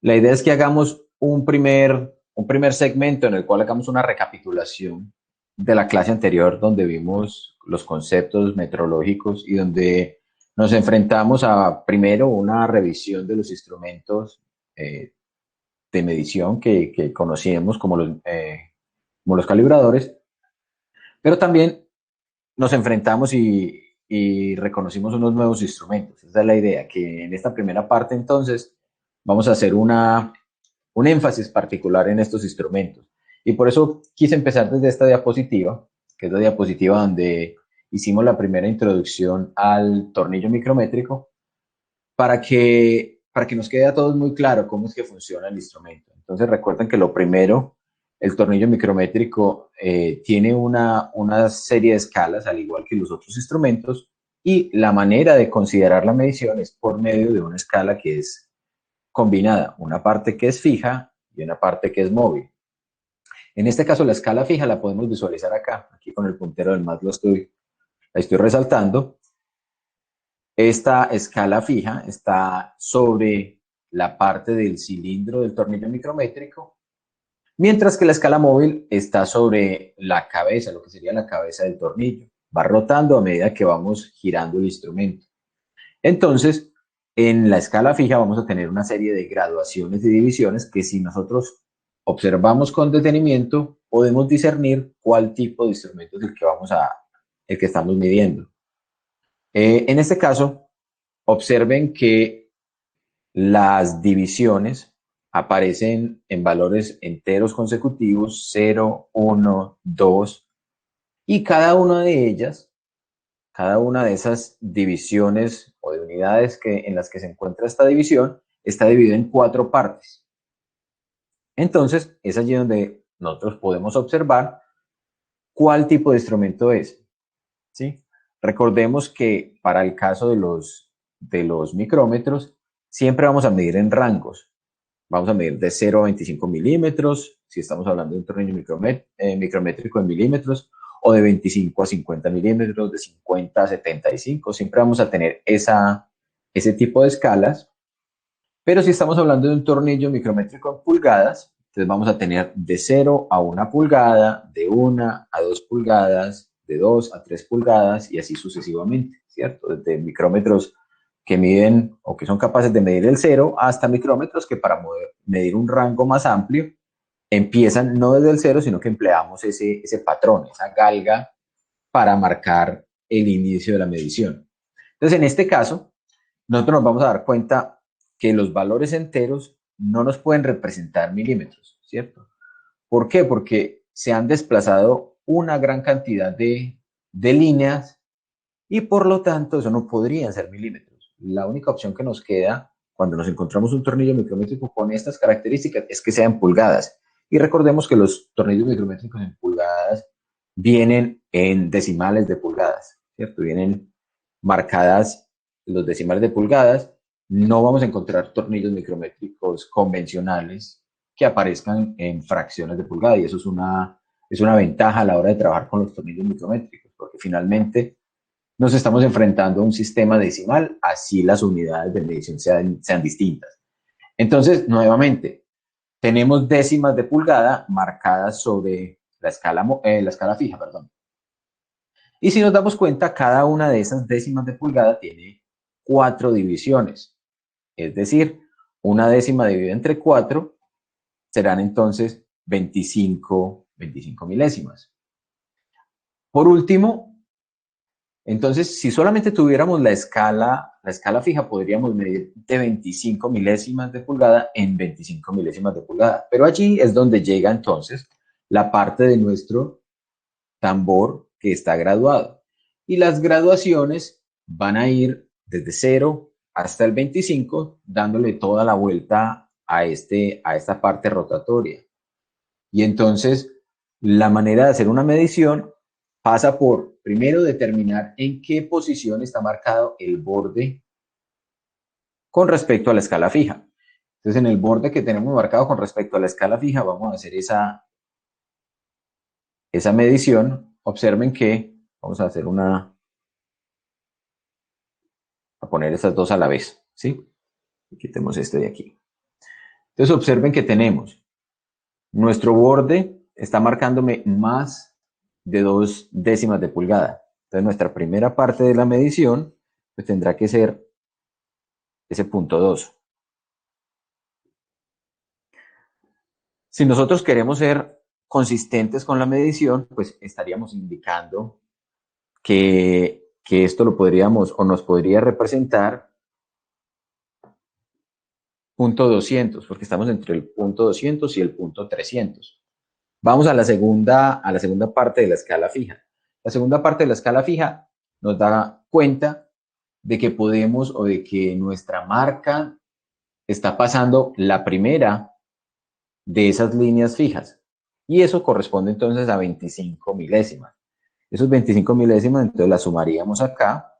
La idea es que hagamos un primer segmento en el cual hagamos una recapitulación de la clase anterior donde vimos los conceptos metrológicos y donde nos enfrentamos a primero una revisión de los instrumentos eh, de medición que conocíamos como los calibradores, pero también nos enfrentamos y reconocimos unos nuevos instrumentos. Esa es la idea, que en esta primera parte entonces vamos a hacer un énfasis particular en estos instrumentos. Y por eso quise empezar desde esta diapositiva, que es la diapositiva donde hicimos la primera introducción al tornillo micrométrico, para que nos quede a todos muy claro cómo es que funciona el instrumento. Entonces recuerden que lo primero, el tornillo micrométrico tiene una serie de escalas, al igual que los otros instrumentos, y la manera de considerar la medición es por medio de una escala que es combinada, una parte que es fija y una parte que es móvil. En este caso, la escala fija la podemos visualizar acá, aquí con el puntero del más la estoy resaltando. Esta escala fija está sobre la parte del cilindro del tornillo micrométrico, mientras que la escala móvil está sobre la cabeza, lo que sería la cabeza del tornillo. Va rotando a medida que vamos girando el instrumento. Entonces, en la escala fija vamos a tener una serie de graduaciones y divisiones que, si nosotros observamos con detenimiento, podemos discernir cuál tipo de instrumento es el que estamos midiendo. En este caso, observen que las divisiones aparecen en valores enteros consecutivos: 0, 1, 2, y cada una de esas divisiones o de unidades en las que se encuentra esta división está dividida en 4 partes. Entonces, es allí donde nosotros podemos observar cuál tipo de instrumento es, ¿sí? Recordemos que para el caso de los micrómetros, siempre vamos a medir en rangos. Vamos a medir de 0 a 25 milímetros, si estamos hablando de un tornillo micrométrico en milímetros, o de 25 a 50 milímetros, de 50 a 75. Siempre vamos a tener ese tipo de escalas. Pero si estamos hablando de un tornillo micrométrico en pulgadas, entonces vamos a tener de 0 a 1 pulgada, de 1 a 2 pulgadas, de 2 a 3 pulgadas y así sucesivamente, ¿cierto? Desde micrómetros que miden o que son capaces de medir el 0 hasta micrómetros que, para medir un rango más amplio, empiezan no desde el 0, sino que empleamos ese patrón, esa galga, para marcar el inicio de la medición. Entonces, en este caso, nosotros nos vamos a dar cuenta que los valores enteros no nos pueden representar milímetros, ¿cierto? ¿Por qué? Porque se han desplazado una gran cantidad de líneas y, por lo tanto, eso no podrían ser milímetros. La única opción que nos queda cuando nos encontramos un tornillo micrométrico con estas características es que sean pulgadas. Y recordemos que los tornillos micrométricos en pulgadas vienen en decimales de pulgadas, ¿cierto? Vienen marcadas los decimales de pulgadas. No vamos a encontrar tornillos micrométricos convencionales que aparezcan en fracciones de pulgada, y eso es una ventaja a la hora de trabajar con los tornillos micrométricos, porque finalmente nos estamos enfrentando a un sistema decimal, así las unidades de medición sean distintas. Entonces, nuevamente, tenemos décimas de pulgada marcadas sobre la escala fija, perdón. Y si nos damos cuenta, cada una de esas décimas de pulgada tiene 4 divisiones. Es decir, una décima dividida entre 4 serán entonces 25 milésimas. Por último, entonces, si solamente tuviéramos la escala fija, podríamos medir de 25 milésimas de pulgada en 25 milésimas de pulgada. Pero allí es donde llega entonces la parte de nuestro tambor que está graduado. Y las graduaciones van a ir desde 0 hasta el 25, dándole toda la vuelta a esta parte rotatoria. Y entonces, la manera de hacer una medición pasa por, primero, determinar en qué posición está marcado el borde con respecto a la escala fija. Entonces, en el borde que tenemos marcado con respecto a la escala fija, vamos a hacer esa medición. Observen que vamos a hacer a poner estas dos a la vez, ¿sí? Y quitemos este de aquí. Entonces observen que tenemos, nuestro borde está marcándome más de 2 décimas de pulgada. Entonces nuestra primera parte de la medición pues tendrá que ser ese punto 2. Si nosotros queremos ser consistentes con la medición, pues estaríamos indicando que esto lo podríamos o nos podría representar punto 200, porque estamos entre el punto 200 y el punto 300. Vamos a la segunda parte de la escala fija. La segunda parte de la escala fija nos da cuenta de que podemos o de que nuestra marca está pasando la primera de esas líneas fijas. Y eso corresponde entonces a 25 milésimas. Esos 25 milésimas, entonces las sumaríamos acá.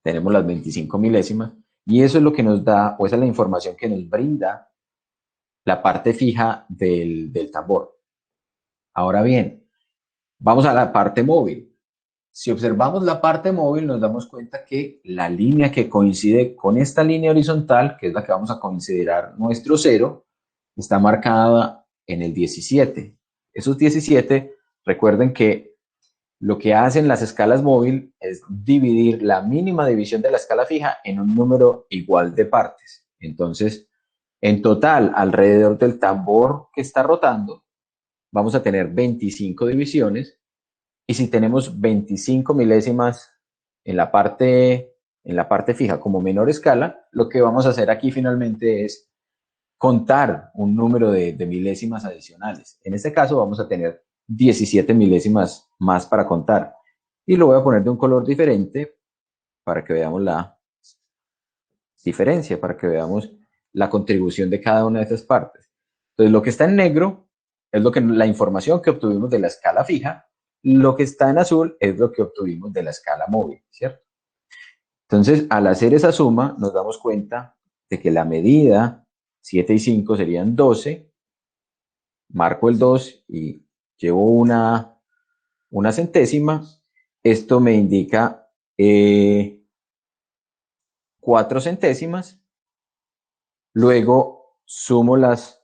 Tenemos las 25 milésimas. Y eso es lo que nos da, o esa es la información que nos brinda la parte fija del tambor. Ahora bien, vamos a la parte móvil. Si observamos la parte móvil, nos damos cuenta que la línea que coincide con esta línea horizontal, que es la que vamos a considerar nuestro cero, está marcada en el 17. Esos 17, recuerden que lo que hacen las escalas móvil es dividir la mínima división de la escala fija en un número igual de partes. Entonces, en total, alrededor del tambor que está rotando, vamos a tener 25 divisiones. Y si tenemos 25 milésimas en la parte fija como menor escala, lo que vamos a hacer aquí finalmente es contar un número de milésimas adicionales. En este caso vamos a tener 17 milésimas más para contar. Y lo voy a poner de un color diferente para que veamos la diferencia, para que veamos la contribución de cada una de estas partes. Entonces, lo que está en negro es la información que obtuvimos de la escala fija. Lo que está en azul es lo que obtuvimos de la escala móvil, ¿cierto? Entonces, al hacer esa suma, nos damos cuenta de que la medida 7 y 5 serían 12. Marco el 2 y llevo una centésima. Esto me indica 4 centésimas. Luego sumo las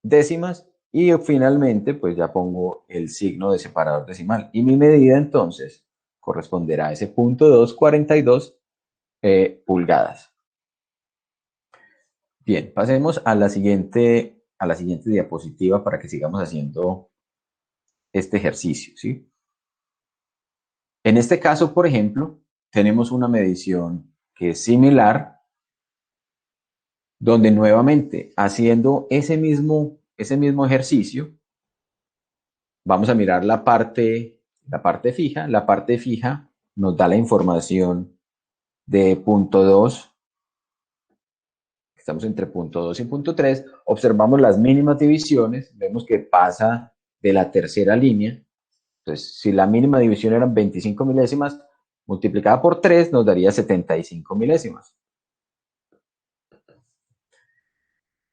décimas y finalmente pues ya pongo el signo de separador decimal. Y mi medida entonces corresponderá a ese punto 242 pulgadas. Bien, pasemos a la siguiente diapositiva para que sigamos haciendo este ejercicio, ¿sí? En este caso, por ejemplo, tenemos una medición que es similar, donde nuevamente haciendo ese mismo ejercicio, vamos a mirar la parte fija. La parte fija nos da la información de punto 2. Estamos entre punto 2 y punto 3. Observamos las mínimas divisiones. Vemos que pasa de la tercera línea. Entonces, si la mínima división eran 25 milésimas, multiplicada por 3 nos daría 75 milésimas.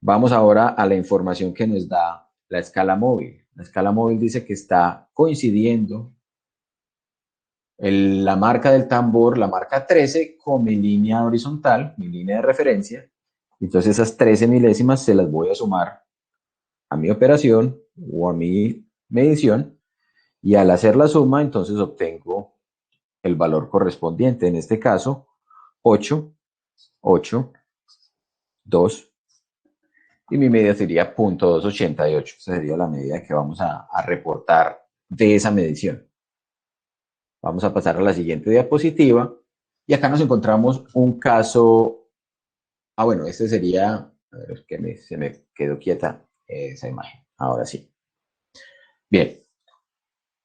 Vamos ahora a la información que nos da la escala móvil. La escala móvil dice que está coincidiendo la marca del tambor, la marca 13, con mi línea horizontal, mi línea de referencia. Entonces esas 13 milésimas se las voy a sumar a mi operación o a mi medición, y al hacer la suma entonces obtengo el valor correspondiente. En este caso, 8, 8, 2, y mi medida sería .288. Esa sería la medida que vamos a reportar de esa medición. Vamos a pasar a la siguiente diapositiva y acá nos encontramos un caso. Bueno, este sería, a ver, que se me quedó quieta esa imagen. Ahora sí. Bien,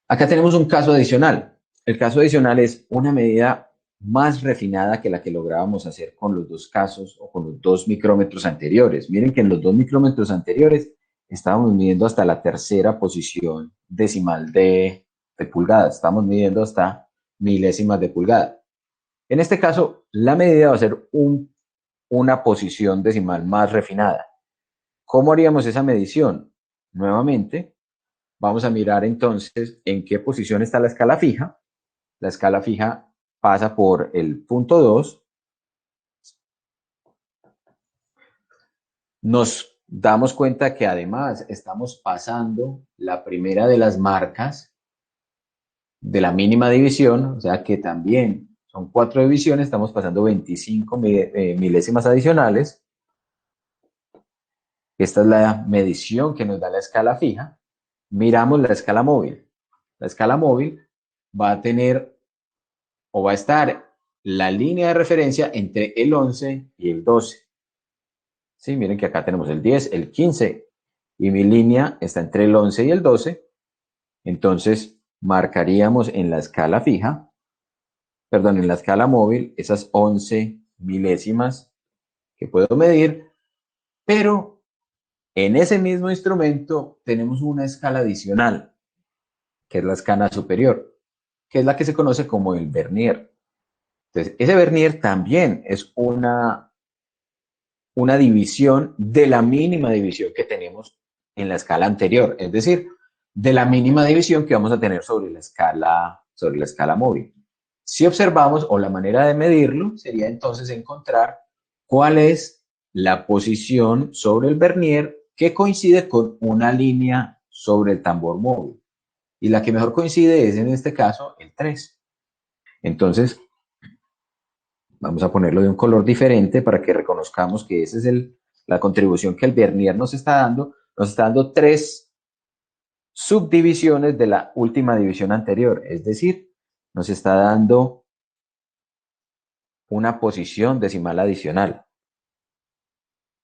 acá tenemos un caso adicional. El caso adicional es una medida más refinada que la que lográbamos hacer con los dos casos o con los 2 micrómetros anteriores. Miren que en los 2 micrómetros anteriores estábamos midiendo hasta la tercera posición decimal de pulgada. Estamos midiendo hasta milésimas de pulgada. En este caso, la medida va a ser una posición decimal más refinada. ¿Cómo haríamos esa medición? Nuevamente, vamos a mirar entonces en qué posición está la escala fija. La escala fija pasa por el punto 2. nos damos cuenta que además estamos pasando la primera de las marcas de la mínima división, o sea que también son 4 divisiones, estamos pasando 25 milésimas adicionales. Esta es la medición que nos da la escala fija. Miramos la escala móvil. La escala móvil va a tener o va a estar la línea de referencia entre el 11 y el 12. Sí, miren que acá tenemos el 10, el 15 y mi línea está entre el 11 y el 12. Entonces marcaríamos en la escala fija, perdón, en la escala móvil, esas 11 milésimas que puedo medir, pero en ese mismo instrumento tenemos una escala adicional, que es la escala superior, que es la que se conoce como el vernier. Entonces, ese vernier también es una división de la mínima división que tenemos en la escala anterior, es decir, de la mínima división que vamos a tener sobre la escala móvil. Si observamos, o la manera de medirlo sería entonces encontrar cuál es la posición sobre el vernier que coincide con una línea sobre el tambor móvil. Y la que mejor coincide es en este caso el 3. Entonces, vamos a ponerlo de un color diferente para que reconozcamos que esa es la contribución que el vernier nos está dando. Nos está dando 3 subdivisiones de la última división anterior, es decir, nos está dando una posición decimal adicional.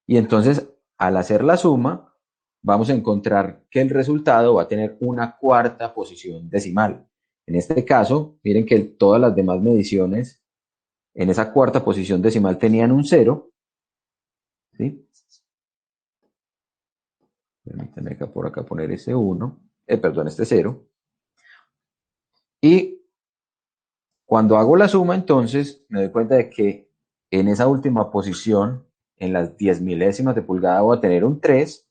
Y entonces, al hacer la suma, vamos a encontrar que el resultado va a tener una cuarta posición decimal. En este caso, miren que todas las demás mediciones en esa cuarta posición decimal tenían un 0, ¿sí? Permítanme acá por acá poner ese 1, perdón, este 0. Y cuando hago la suma, entonces me doy cuenta de que en esa última posición, en las 10 milésimas de pulgada, voy a tener un 3.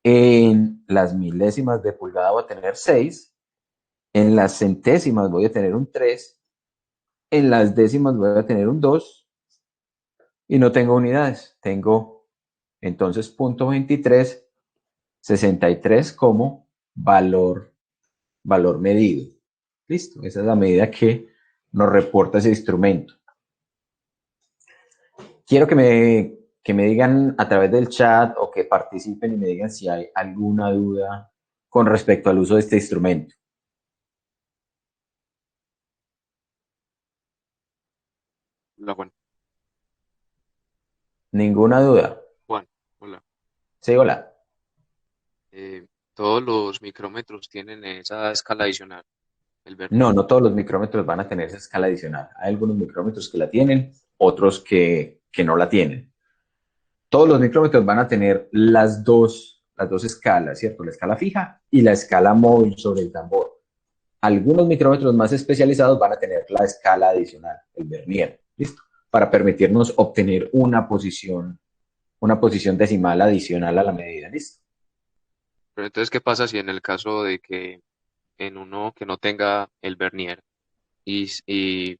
En las milésimas de pulgada voy a tener 6. En las centésimas voy a tener un 3. En las décimas voy a tener un 2. Y no tengo unidades. Tengo entonces punto 23, 63 como valor medido. Listo, esa es la medida que nos reporta ese instrumento. Quiero que me digan a través del chat o que participen y me digan si hay alguna duda con respecto al uso de este instrumento. Hola Juan. ¿Ninguna duda? Juan, hola. Sí, hola. Todos los micrómetros tienen esa escala adicional, el No, vernier. no todos los micrómetros van a tener esa escala adicional. Hay algunos micrómetros que la tienen, otros que no la tienen. Todos los micrómetros van a tener las dos escalas, ¿cierto? La escala fija y la escala móvil sobre el tambor. Algunos micrómetros más especializados van a tener la escala adicional, el vernier, ¿listo? Para permitirnos obtener una posición decimal adicional a la medida, ¿listo? Pero entonces, ¿qué pasa si en el caso de que en uno que no tenga el vernier y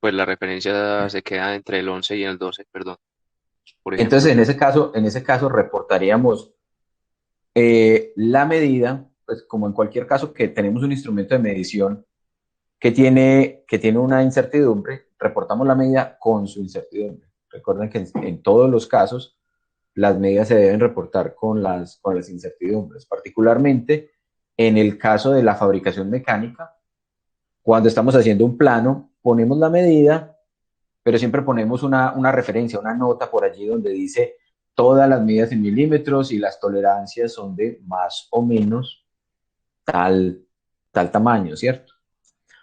pues la referencia se queda entre el 11 y el 12, perdón, por Entonces, ejemplo? en ese caso reportaríamos la medida, pues como en cualquier caso que tenemos un instrumento de medición que tiene una incertidumbre, reportamos la medida con su incertidumbre. Recuerden que en todos los casos las medidas se deben reportar con las incertidumbres, particularmente en el caso de la fabricación mecánica. Cuando estamos haciendo un plano, ponemos la medida, pero siempre ponemos una referencia, una nota por allí donde dice todas las medidas en milímetros y las tolerancias son de más o menos tal, tal tamaño, ¿cierto?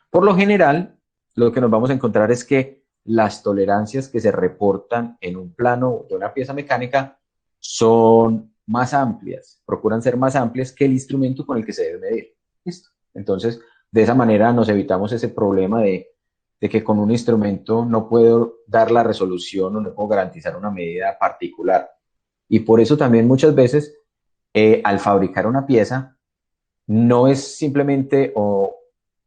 Por lo general, lo que nos vamos a encontrar es que las tolerancias que se reportan en un plano de una pieza mecánica son más amplias, procuran ser más amplias que el instrumento con el que se debe medir. ¿Listo? Entonces, de esa manera nos evitamos ese problema de que con un instrumento no puedo dar la resolución o no puedo garantizar una medida particular. Y por eso también muchas veces al fabricar una pieza no es simplemente o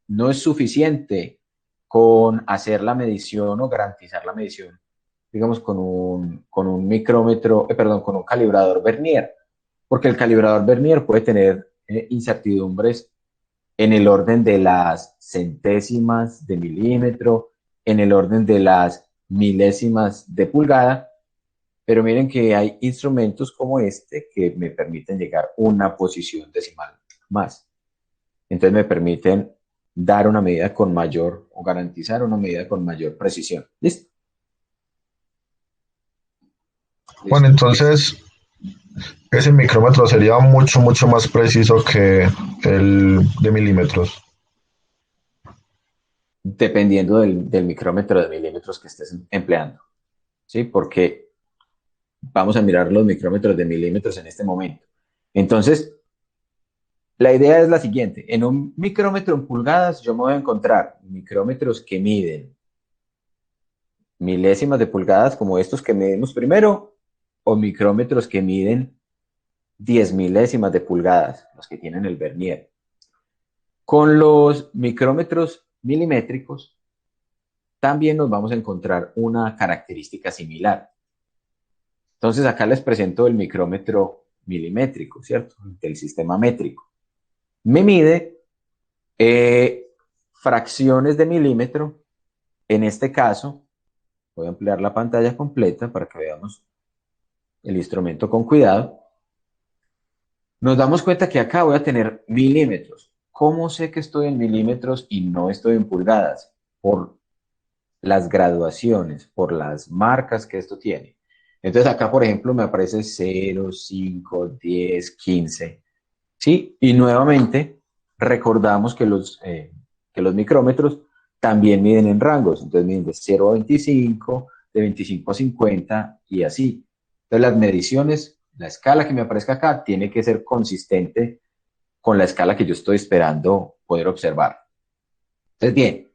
no es suficiente con hacer la medición o garantizar la medición digamos, con un micrómetro, perdón, con un calibrador Vernier, porque el calibrador Vernier puede tener incertidumbres en el orden de las centésimas de milímetro, en el orden de las milésimas de pulgada, pero miren que hay instrumentos como este que me permiten llegar una posición decimal más. Entonces me permiten dar una medida con mayor o garantizar una medida con mayor precisión. ¿Listo? Bueno, Listo. entonces ese micrómetro sería mucho, mucho más preciso que el de milímetros. Dependiendo del micrómetro de milímetros que estés empleando. ¿Sí? Porque vamos a mirar los micrómetros de milímetros en este momento. Entonces, la idea es la siguiente. En un micrómetro en pulgadas yo me voy a encontrar micrómetros que miden milésimas de pulgadas como estos que medimos primero o micrómetros que miden 10 milésimas de pulgadas, los que tienen el vernier. Con los micrómetros milimétricos también nos vamos a encontrar una característica similar. Entonces acá les presento el micrómetro milimétrico, ¿cierto? Del sistema métrico. Me mide fracciones de milímetro. En este caso, voy a ampliar la pantalla completa para que veamos el instrumento con cuidado. Nos damos cuenta que acá voy a tener milímetros. ¿Cómo sé que estoy en milímetros y no estoy en pulgadas? Por las graduaciones, por las marcas que esto tiene. Entonces acá, por ejemplo, me aparece 0, 5, 10, 15. ¿Sí? Y nuevamente recordamos que los micrómetros también miden en rangos. Entonces miden de 0 a 25, de 25 a 50 y así. Entonces las mediciones, la escala que me aparezca acá tiene que ser consistente con la escala que yo estoy esperando poder observar. Entonces, bien,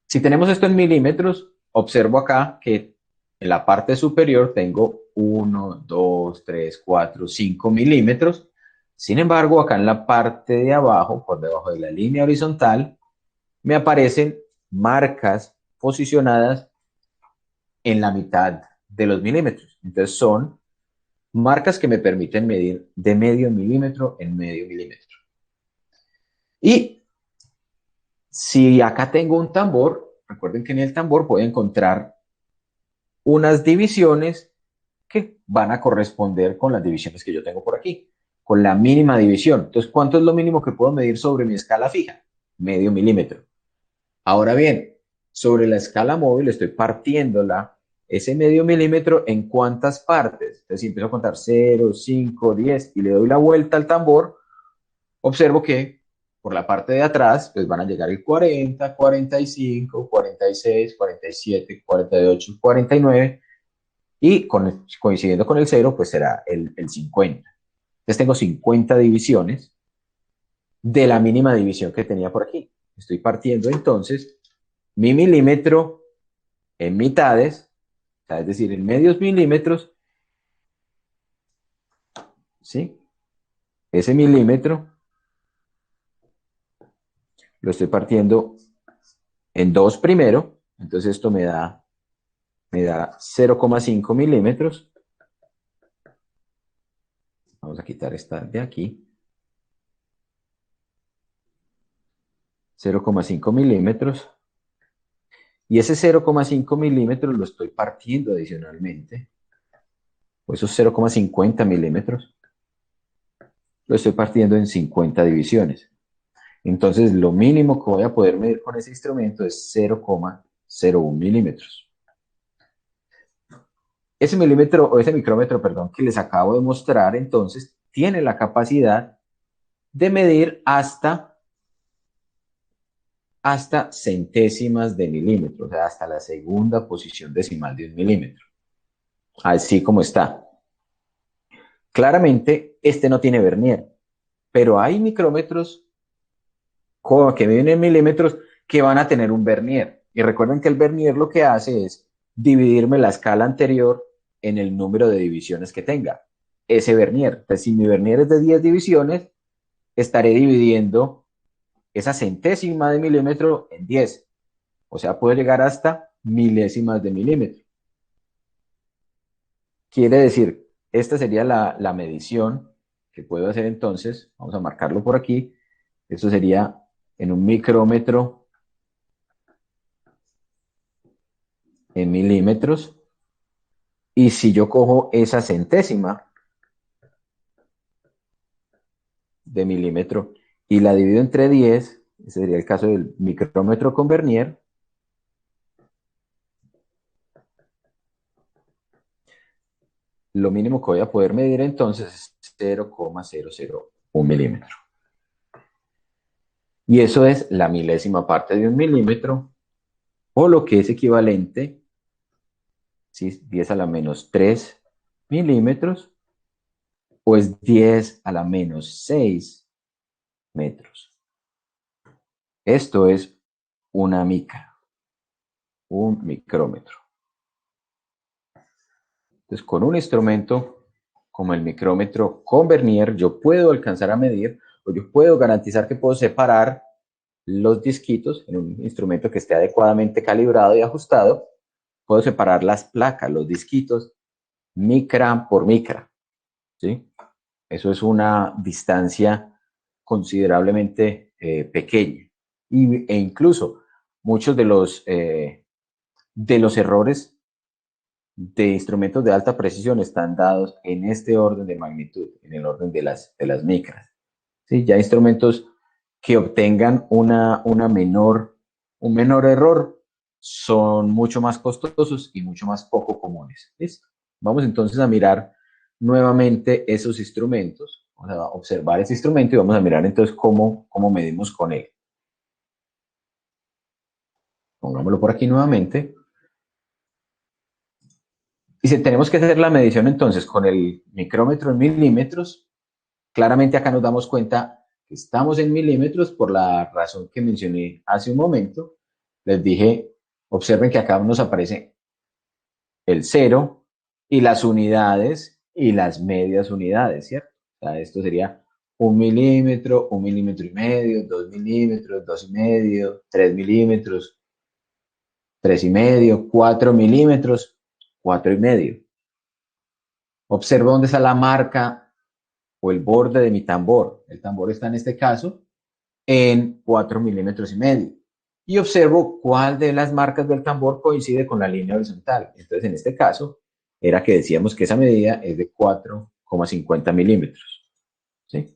si tenemos esto en milímetros, observo acá que en la parte superior tengo 1, 2, 3, 4, 5 milímetros. Sin embargo, acá en la parte de abajo, por debajo de la línea horizontal, me aparecen marcas posicionadas en la mitad de los milímetros. Entonces son marcas que me permiten medir de medio milímetro en medio milímetro. Y si acá tengo un tambor, recuerden que en el tambor puedo encontrar unas divisiones que van a corresponder con las divisiones que yo tengo por aquí, con la mínima división. Entonces, ¿cuánto es lo mínimo que puedo medir sobre mi escala fija? Medio milímetro. Ahora bien, sobre la escala móvil estoy partiéndola, ese medio milímetro, ¿en cuántas partes? Entonces, si empiezo a contar 0, 5, 10 y le doy la vuelta al tambor, observo que por la parte de atrás, pues van a llegar el 40, 45, 46, 47, 48, 49 y coincidiendo con el 0, pues será el 50. Entonces tengo 50 divisiones de la mínima división que tenía por aquí. Estoy partiendo entonces mi milímetro en mitades, o sea, es decir, en medios milímetros, ¿sí? Ese milímetro lo estoy partiendo en dos primero, entonces esto me da 0,5 milímetros. Vamos a quitar esta de aquí. 0,5 milímetros. Y ese 0,5 milímetros lo estoy partiendo adicionalmente. O esos 0,50 milímetros lo estoy partiendo en 50 divisiones. Entonces, lo mínimo que voy a poder medir con ese instrumento es 0,01 milímetros. Ese milímetro, o ese micrómetro, perdón, que les acabo de mostrar, entonces, tiene la capacidad de medir hasta centésimas de milímetro, o sea, hasta la segunda posición decimal de un milímetro. Así como está. Claramente, este no tiene vernier, pero hay micrómetros que miden en milímetros que van a tener un vernier. Y recuerden que el vernier lo que hace es dividirme la escala anterior en el número de divisiones que tenga ese vernier. Entonces, si mi vernier es de 10 divisiones, estaré dividiendo esa centésima de milímetro en 10. O sea, puedo llegar hasta milésimas de milímetro. Quiere decir, esta sería la medición que puedo hacer entonces. Vamos a marcarlo por aquí. Esto sería en un micrómetro en milímetros. Y si yo cojo esa centésima de milímetro y la divido entre 10, ese sería el caso del micrómetro con vernier, lo mínimo que voy a poder medir entonces es 0,001 milímetro. Y eso es la milésima parte de un milímetro, o lo que es equivalente, ¿sí? 10 a la menos 3 milímetros, o es 10 a la menos 6 metros. Esto es una mica, un micrómetro. Entonces, con un instrumento como el micrómetro con vernier, yo puedo alcanzar a medir, o yo puedo garantizar que puedo separar los disquitos en un instrumento que esté adecuadamente calibrado y ajustado. Puedo separar las placas, los disquitos, micra por micra, ¿sí? Eso es una distancia considerablemente pequeña. E incluso muchos de los errores de instrumentos de alta precisión están dados en este orden de magnitud, en el orden de las micras. ¿Sí? Ya instrumentos que obtengan un menor error son mucho más costosos y mucho más poco comunes. ¿Listo? Vamos entonces a mirar nuevamente esos instrumentos. Vamos a observar ese instrumento y vamos a mirar entonces cómo medimos con él. Pongámoslo por aquí nuevamente. Y si tenemos que hacer la medición entonces con el micrómetro en milímetros, claramente acá nos damos cuenta que estamos en milímetros por la razón que mencioné hace un momento. Les dije, observen que acá nos aparece el cero y las unidades y las medias unidades, ¿cierto? O sea, esto sería un milímetro y medio, 2 milímetros, 2,5, 3 milímetros, 3,5, 4 milímetros, 4,5. Observo dónde está la marca o el borde de mi tambor. El tambor está en este caso en 4,5 milímetros. Y observo cuál de las marcas del tambor coincide con la línea horizontal. Entonces, en este caso, era que decíamos que esa medida es de 4,50 milímetros. ¿Sí?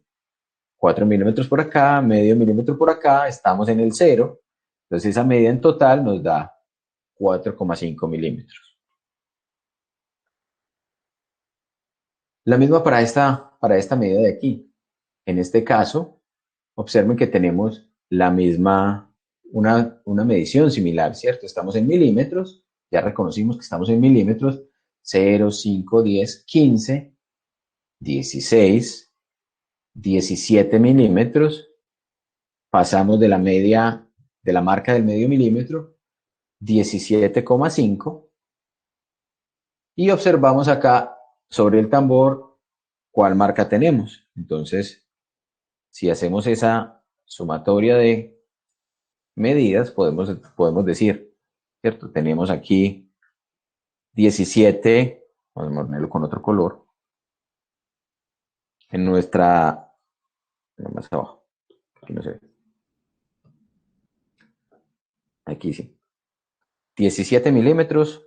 4 milímetros por acá, medio milímetro por acá, estamos en el cero. Entonces, esa medida en total nos da 4,5 milímetros. La misma para esta medida de aquí. En este caso, observen que tenemos la misma, una medición similar, ¿cierto? Estamos en milímetros, ya reconocimos que estamos en milímetros, 0, 5, 10, 15, 16, 17 milímetros, pasamos de la media, de la marca del medio milímetro, 17,5, y observamos acá sobre el tambor cuál marca tenemos. Entonces, si hacemos esa sumatoria de medidas, podemos decir, ¿cierto? Tenemos aquí 17, vamos a ponerlo con otro color, en nuestra, más abajo, aquí no se ve, aquí sí, 17 milímetros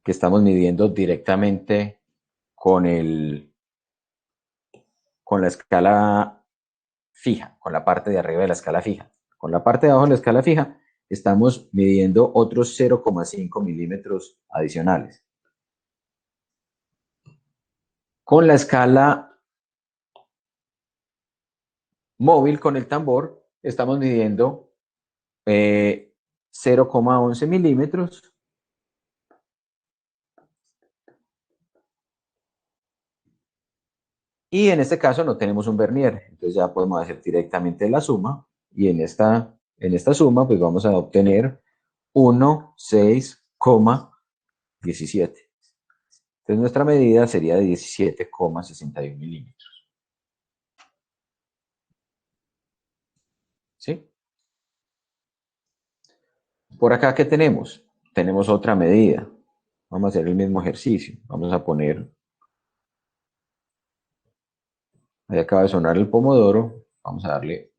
que estamos midiendo directamente con con la escala fija, con la parte de arriba de la escala fija. Con la parte de abajo de la escala fija estamos midiendo otros 0,5 milímetros adicionales. Con la escala móvil, con el tambor, estamos midiendo 0,11 milímetros. Y en este caso no tenemos un vernier, entonces ya podemos hacer directamente la suma. Y en esta suma, pues vamos a obtener 1,6,17. Entonces nuestra medida sería de 17,61 milímetros. ¿Sí? Por acá, ¿qué tenemos? Tenemos otra medida. Vamos a hacer el mismo ejercicio. Vamos a poner, ahí acaba de sonar el pomodoro. Vamos a darle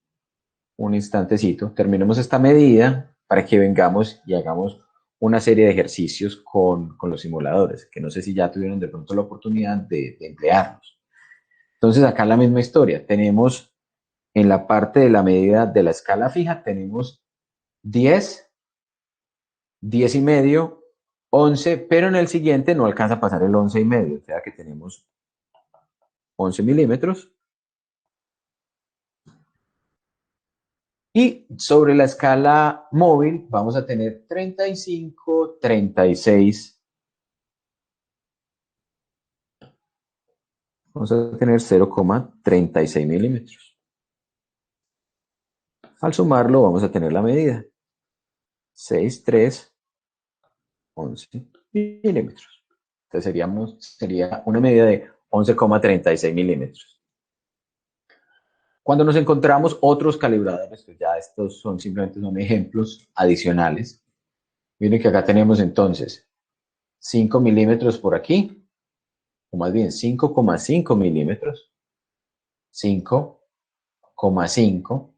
un instantecito. Terminemos esta medida para que vengamos y hagamos una serie de ejercicios con los simuladores, que no sé si ya tuvieron de pronto la oportunidad de emplearlos. Entonces, acá la misma historia. Tenemos en la parte de la medida de la escala fija, tenemos 10, 10 y medio, 11, pero en el siguiente no alcanza a pasar el 11 y medio, o sea que tenemos 11 milímetros. Y sobre la escala móvil vamos a tener 35, 36. Vamos a tener 0,36 milímetros. Al sumarlo vamos a tener la medida. 6, 3, 11 milímetros. Entonces sería una medida de 11,36 milímetros. Cuando nos encontramos otros calibradores, pues ya estos simplemente son ejemplos adicionales. Miren que acá tenemos entonces 5 milímetros por aquí, o más bien 5,5 milímetros, 5,5,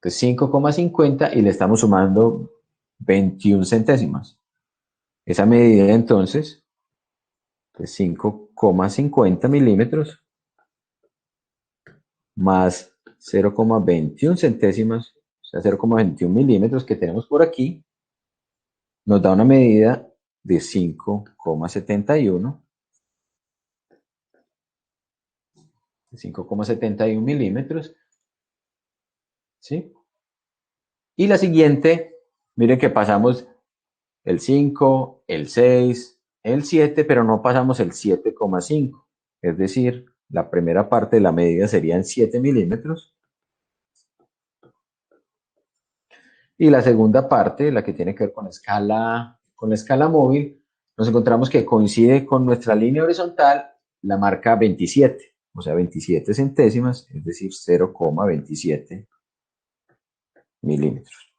pues 5,50 y le estamos sumando 21 centésimas. Esa medida entonces, pues 5,50 milímetros más 0,21 centésimas, o sea, 0,21 milímetros que tenemos por aquí, nos da una medida de 5,71 milímetros, ¿sí? Y la siguiente, miren que pasamos el 5, el 6, el 7, pero no pasamos el 7,5, es decir, la primera parte de la medida serían 7 milímetros. Y la segunda parte, la que tiene que ver con la escala móvil, nos encontramos que coincide con nuestra línea horizontal, la marca 27, o sea, 27 centésimas, es decir, 0,27 milímetros.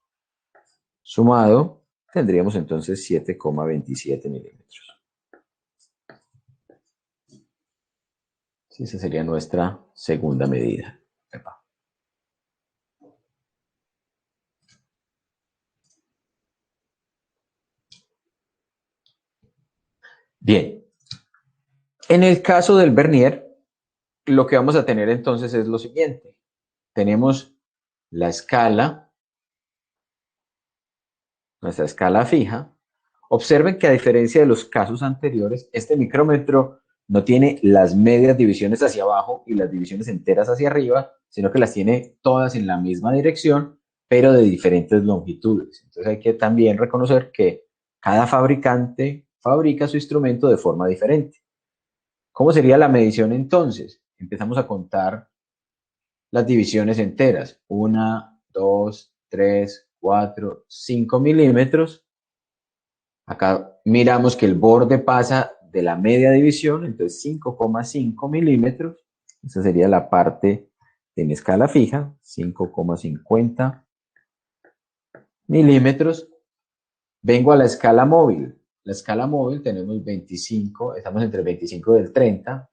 Sumado, tendríamos entonces 7,27 milímetros. Sí, esa sería nuestra segunda medida. Bien, en el caso del vernier, lo que vamos a tener entonces es lo siguiente. Tenemos la escala, nuestra escala fija. Observen que a diferencia de los casos anteriores, este micrómetro no tiene las medias divisiones hacia abajo y las divisiones enteras hacia arriba, sino que las tiene todas en la misma dirección, pero de diferentes longitudes. Entonces hay que también reconocer que cada fabricante fabrica su instrumento de forma diferente. ¿Cómo sería la medición entonces? Empezamos a contar las divisiones enteras. 1, 2, 3, 4, 5 milímetros. Acá miramos que el borde pasa de la media división, entonces 5,5 milímetros. Esa sería la parte de mi escala fija, 5,50 milímetros. Vengo a la escala móvil. La escala móvil tenemos 25, estamos entre el 25 y el 30,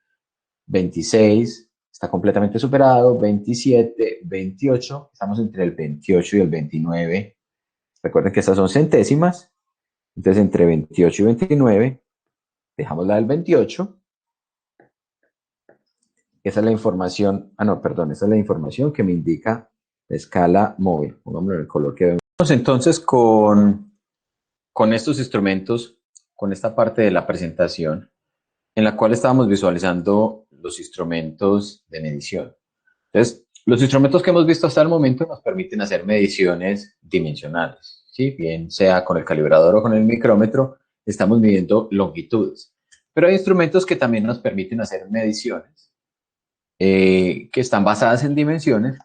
26, está completamente superado, 27, 28, estamos entre el 28 y el 29. Recuerden que estas son centésimas, entonces entre 28 y 29, dejamos la del 28. Esa es la información, esa es la información que me indica la escala móvil. Pongámoslo en el color que vemos. Entonces con estos instrumentos, con esta parte de la presentación, en la cual estábamos visualizando los instrumentos de medición. Entonces, los instrumentos que hemos visto hasta el momento nos permiten hacer mediciones dimensionales, ¿sí? Bien sea con el calibrador o con el micrómetro, estamos midiendo longitudes. Pero hay instrumentos que también nos permiten hacer mediciones que están basadas en dimensiones,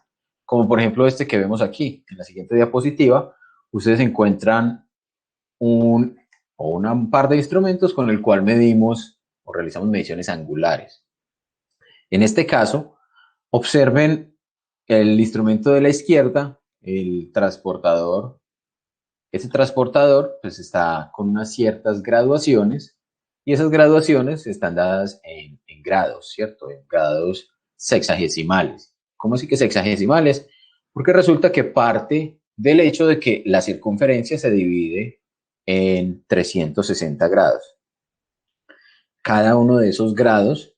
como por ejemplo este que vemos aquí. En la siguiente diapositiva, ustedes encuentran un par de instrumentos con el cual medimos o realizamos mediciones angulares. En este caso, observen el instrumento de la izquierda, el transportador Ese transportador pues está con unas ciertas graduaciones y esas graduaciones están dadas en grados, ¿cierto? En grados sexagesimales. ¿Cómo así que sexagesimales? Porque resulta que parte del hecho de que la circunferencia se divide en 360 grados. Cada uno de esos grados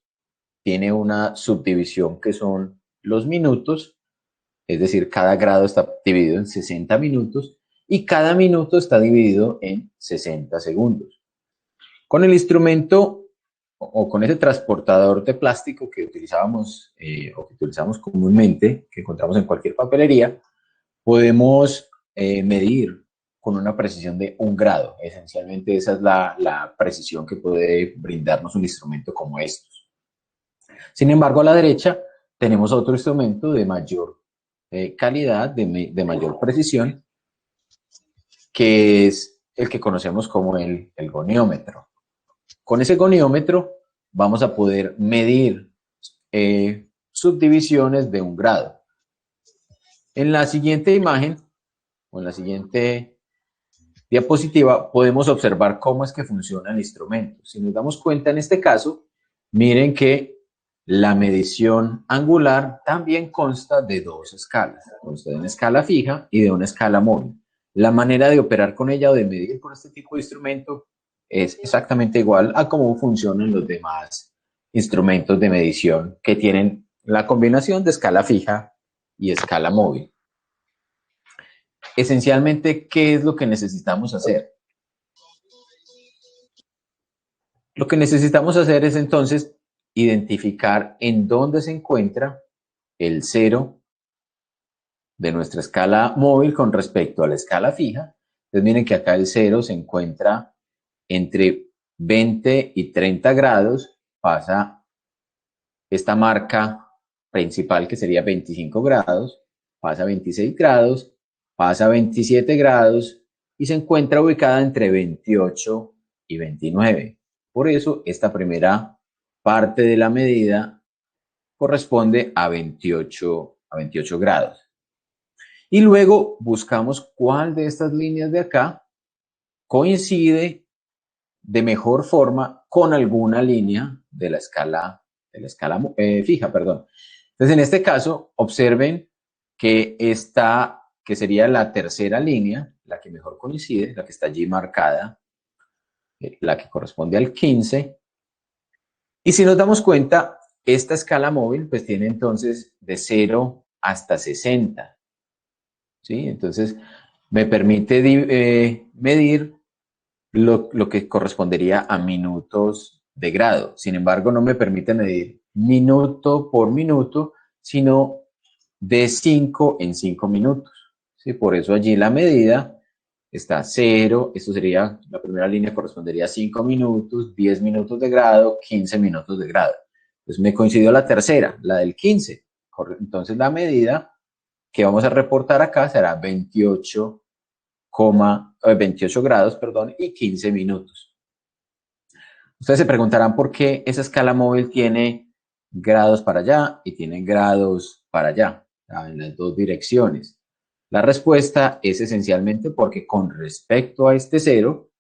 tiene una subdivisión que son los minutos, es decir, cada grado está dividido en 60 minutos y cada minuto está dividido en 60 segundos. Con el instrumento o con ese transportador de plástico que utilizábamos o que utilizamos comúnmente, que encontramos en cualquier papelería, podemos medir con una precisión de 1 grado. Esencialmente esa es la precisión que puede brindarnos un instrumento como estos. Sin embargo, a la derecha tenemos otro instrumento de mayor calidad, de mayor precisión, que es el que conocemos como el goniómetro. Con ese goniómetro vamos a poder medir subdivisiones de 1 grado. En la siguiente imagen, o en la siguiente diapositiva, podemos observar cómo es que funciona el instrumento. Si nos damos cuenta en este caso, miren que la medición angular también consta de 2 escalas. Consta de una escala fija y de una escala móvil. La manera de operar con ella o de medir con este tipo de instrumento es exactamente igual a cómo funcionan los demás instrumentos de medición que tienen la combinación de escala fija y escala móvil. Esencialmente, ¿qué es lo que necesitamos hacer? Lo que necesitamos hacer es entonces identificar en dónde se encuentra el cero de nuestra escala móvil con respecto a la escala fija. Entonces miren que acá el cero se encuentra entre 20 y 30 grados, pasa esta marca principal que sería 25 grados, pasa a 26 grados, pasa a 27 grados y se encuentra ubicada entre 28 y 29. Por eso esta primera parte de la medida corresponde a 28 grados. Y luego buscamos cuál de estas líneas de acá coincide de mejor forma con alguna línea de la escala fija, perdón. Entonces, en este caso, observen que esta, que sería la tercera línea, la que mejor coincide, la que está allí marcada, la que corresponde al 15. Y si nos damos cuenta, esta escala móvil pues tiene entonces de 0 hasta 60. ¿Sí? Entonces, me permite medir lo que correspondería a minutos de grado. Sin embargo, no me permite medir minuto por minuto, sino de 5 en 5 minutos. ¿Sí? Por eso allí la medida está 0, esto sería, la primera línea correspondería a 5 minutos, 10 minutos de grado, 15 minutos de grado. Entonces me coincidió la tercera, la del 15. Entonces la medida que vamos a reportar acá será 28 grados, y 15 minutos. Ustedes se preguntarán por qué esa escala móvil tiene grados para allá y tiene grados para allá, en las dos direcciones. La respuesta es esencialmente porque con respecto a este cero,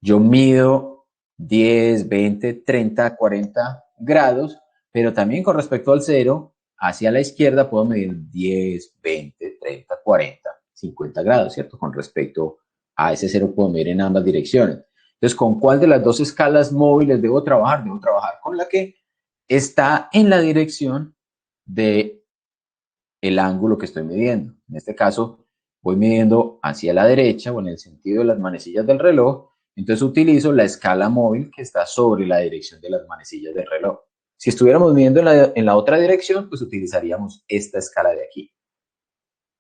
yo mido 10, 20, 30, 40 grados, pero también con respecto al cero, hacia la izquierda puedo medir 10, 20, 30, 40, 50 grados, ¿cierto? Con respecto a ese cero puedo medir en ambas direcciones. Entonces, ¿con cuál de las dos escalas móviles debo trabajar? Debo trabajar con la que está en la dirección del ángulo que estoy midiendo. En este caso, voy midiendo hacia la derecha o en el sentido de las manecillas del reloj. Entonces utilizo la escala móvil que está sobre la dirección de las manecillas del reloj. Si estuviéramos midiendo en la otra dirección, pues utilizaríamos esta escala de aquí.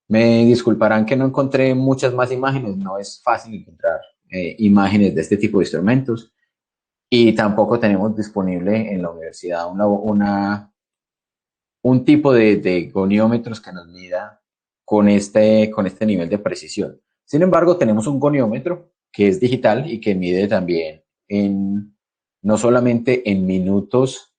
Me disculparán que no encontré muchas más imágenes, no es fácil encontrar imágenes de este tipo de instrumentos y tampoco tenemos disponible en la universidad un tipo de goniómetros que nos mida con este nivel de precisión. Sin embargo, tenemos un goniómetro que es digital y que mide también no solamente en minutos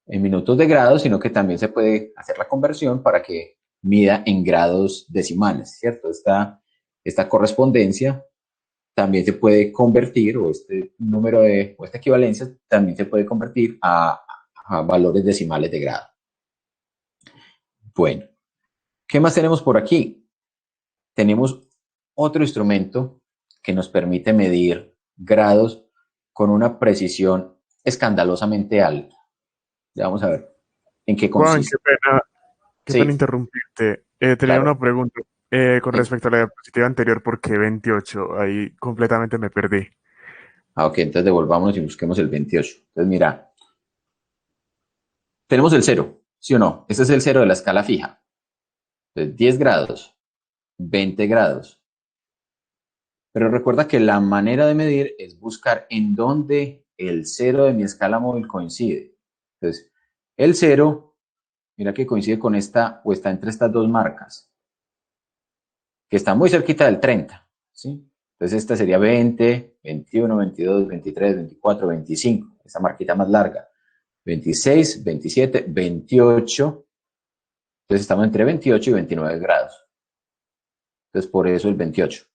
de grado, sino que también se puede hacer la conversión para que mida en grados decimales, ¿cierto? esta correspondencia también se puede convertir, o este número o esta equivalencia también se puede convertir a valores decimales de grado. Bueno, ¿qué más tenemos por aquí? Tenemos otro instrumento que nos permite medir grados con una precisión escandalosamente alta. Ya vamos a ver en qué Juan, consiste. qué pena Sí, interrumpirte. Tenía claro. una pregunta con Sí. respecto a la diapositiva anterior, ¿por qué 28? Ahí completamente me perdí. Ok, entonces devolvámonos y busquemos el 28. Entonces, mira, tenemos el 0, ¿sí o no? Este es el 0 de la escala fija. Entonces, 10 grados, 20 grados. Pero recuerda que la manera de medir es buscar en dónde el 0 de mi escala móvil coincide. Entonces, el 0, mira que coincide con esta, o está entre estas dos marcas, que está muy cerquita del 30, ¿sí? Entonces, esta sería 20, 21, 22, 23, 24, 25, esa marquita más larga. 26, 27, 28. Entonces, estamos entre 28 y 29 grados. Entonces, por eso el 28.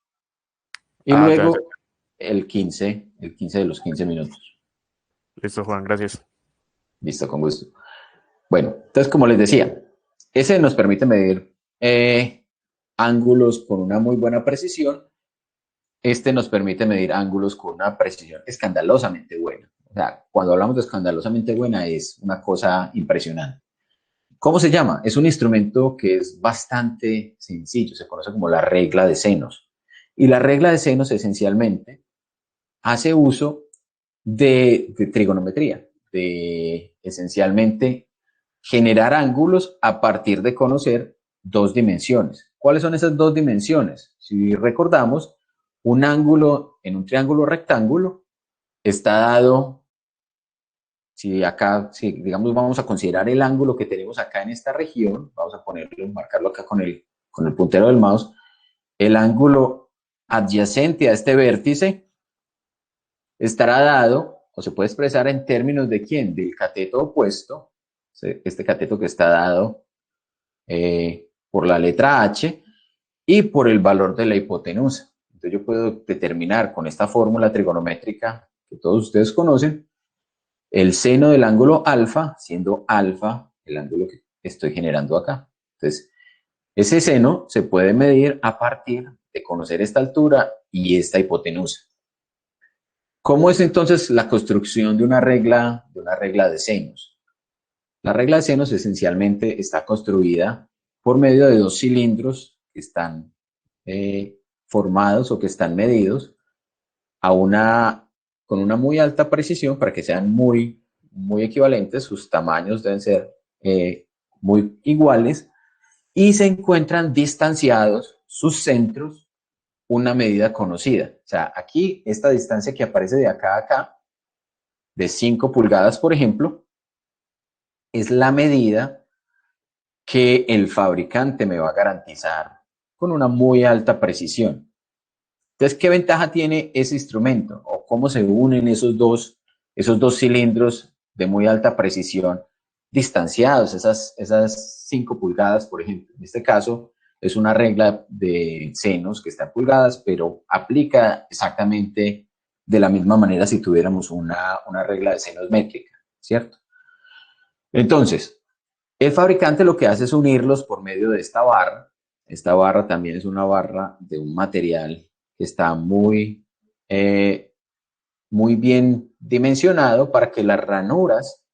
Y Ah, ya, ya. luego el 15 de los 15 minutos. Listo, Juan, gracias. Listo, con gusto. Bueno, entonces, como les decía, ese nos permite medir ángulos con una muy buena precisión. Este nos permite medir ángulos con una precisión escandalosamente buena. O sea, cuando hablamos de escandalosamente buena es una cosa impresionante. ¿Cómo se llama? Es un instrumento que es bastante sencillo, se conoce como la regla de senos. Y la regla de senos esencialmente hace uso de trigonometría, de esencialmente generar ángulos a partir de conocer dos dimensiones. ¿Cuáles son esas dos dimensiones? Si recordamos, un ángulo en un triángulo rectángulo está dado, si acá, si digamos vamos a considerar el ángulo que tenemos acá en esta región, vamos a ponerlo, marcarlo acá con el puntero del mouse, el ángulo adyacente a este vértice estará dado, o se puede expresar en términos de quién, del cateto opuesto, este cateto que está dado por la letra H y por el valor de la hipotenusa. Entonces yo puedo determinar con esta fórmula trigonométrica que todos ustedes conocen, el seno del ángulo alfa, siendo alfa el ángulo que estoy generando acá. Entonces, ese seno se puede medir a partir de conocer esta altura y esta hipotenusa. ¿Cómo es entonces la construcción de una regla de senos? La regla de senos esencialmente está construida por medio de dos cilindros que están formados o que están medidos con una muy alta precisión para que sean muy, muy equivalentes, sus tamaños deben ser muy iguales y se encuentran distanciados sus centros una medida conocida. O sea, aquí esta distancia que aparece de acá a acá, de 5 pulgadas, por ejemplo, es la medida que el fabricante me va a garantizar con una muy alta precisión. Entonces, ¿qué ventaja tiene ese instrumento? ¿O cómo se unen esos dos cilindros de muy alta precisión distanciados, esas 5 pulgadas, por ejemplo? En este caso, es una regla de senos que está en pulgadas, pero aplica exactamente de la misma manera si tuviéramos una regla de senos métrica, ¿cierto? Entonces, el fabricante lo que hace es unirlos por medio de esta barra. Esta barra también es una barra de un material que está muy bien dimensionado para que las ranuras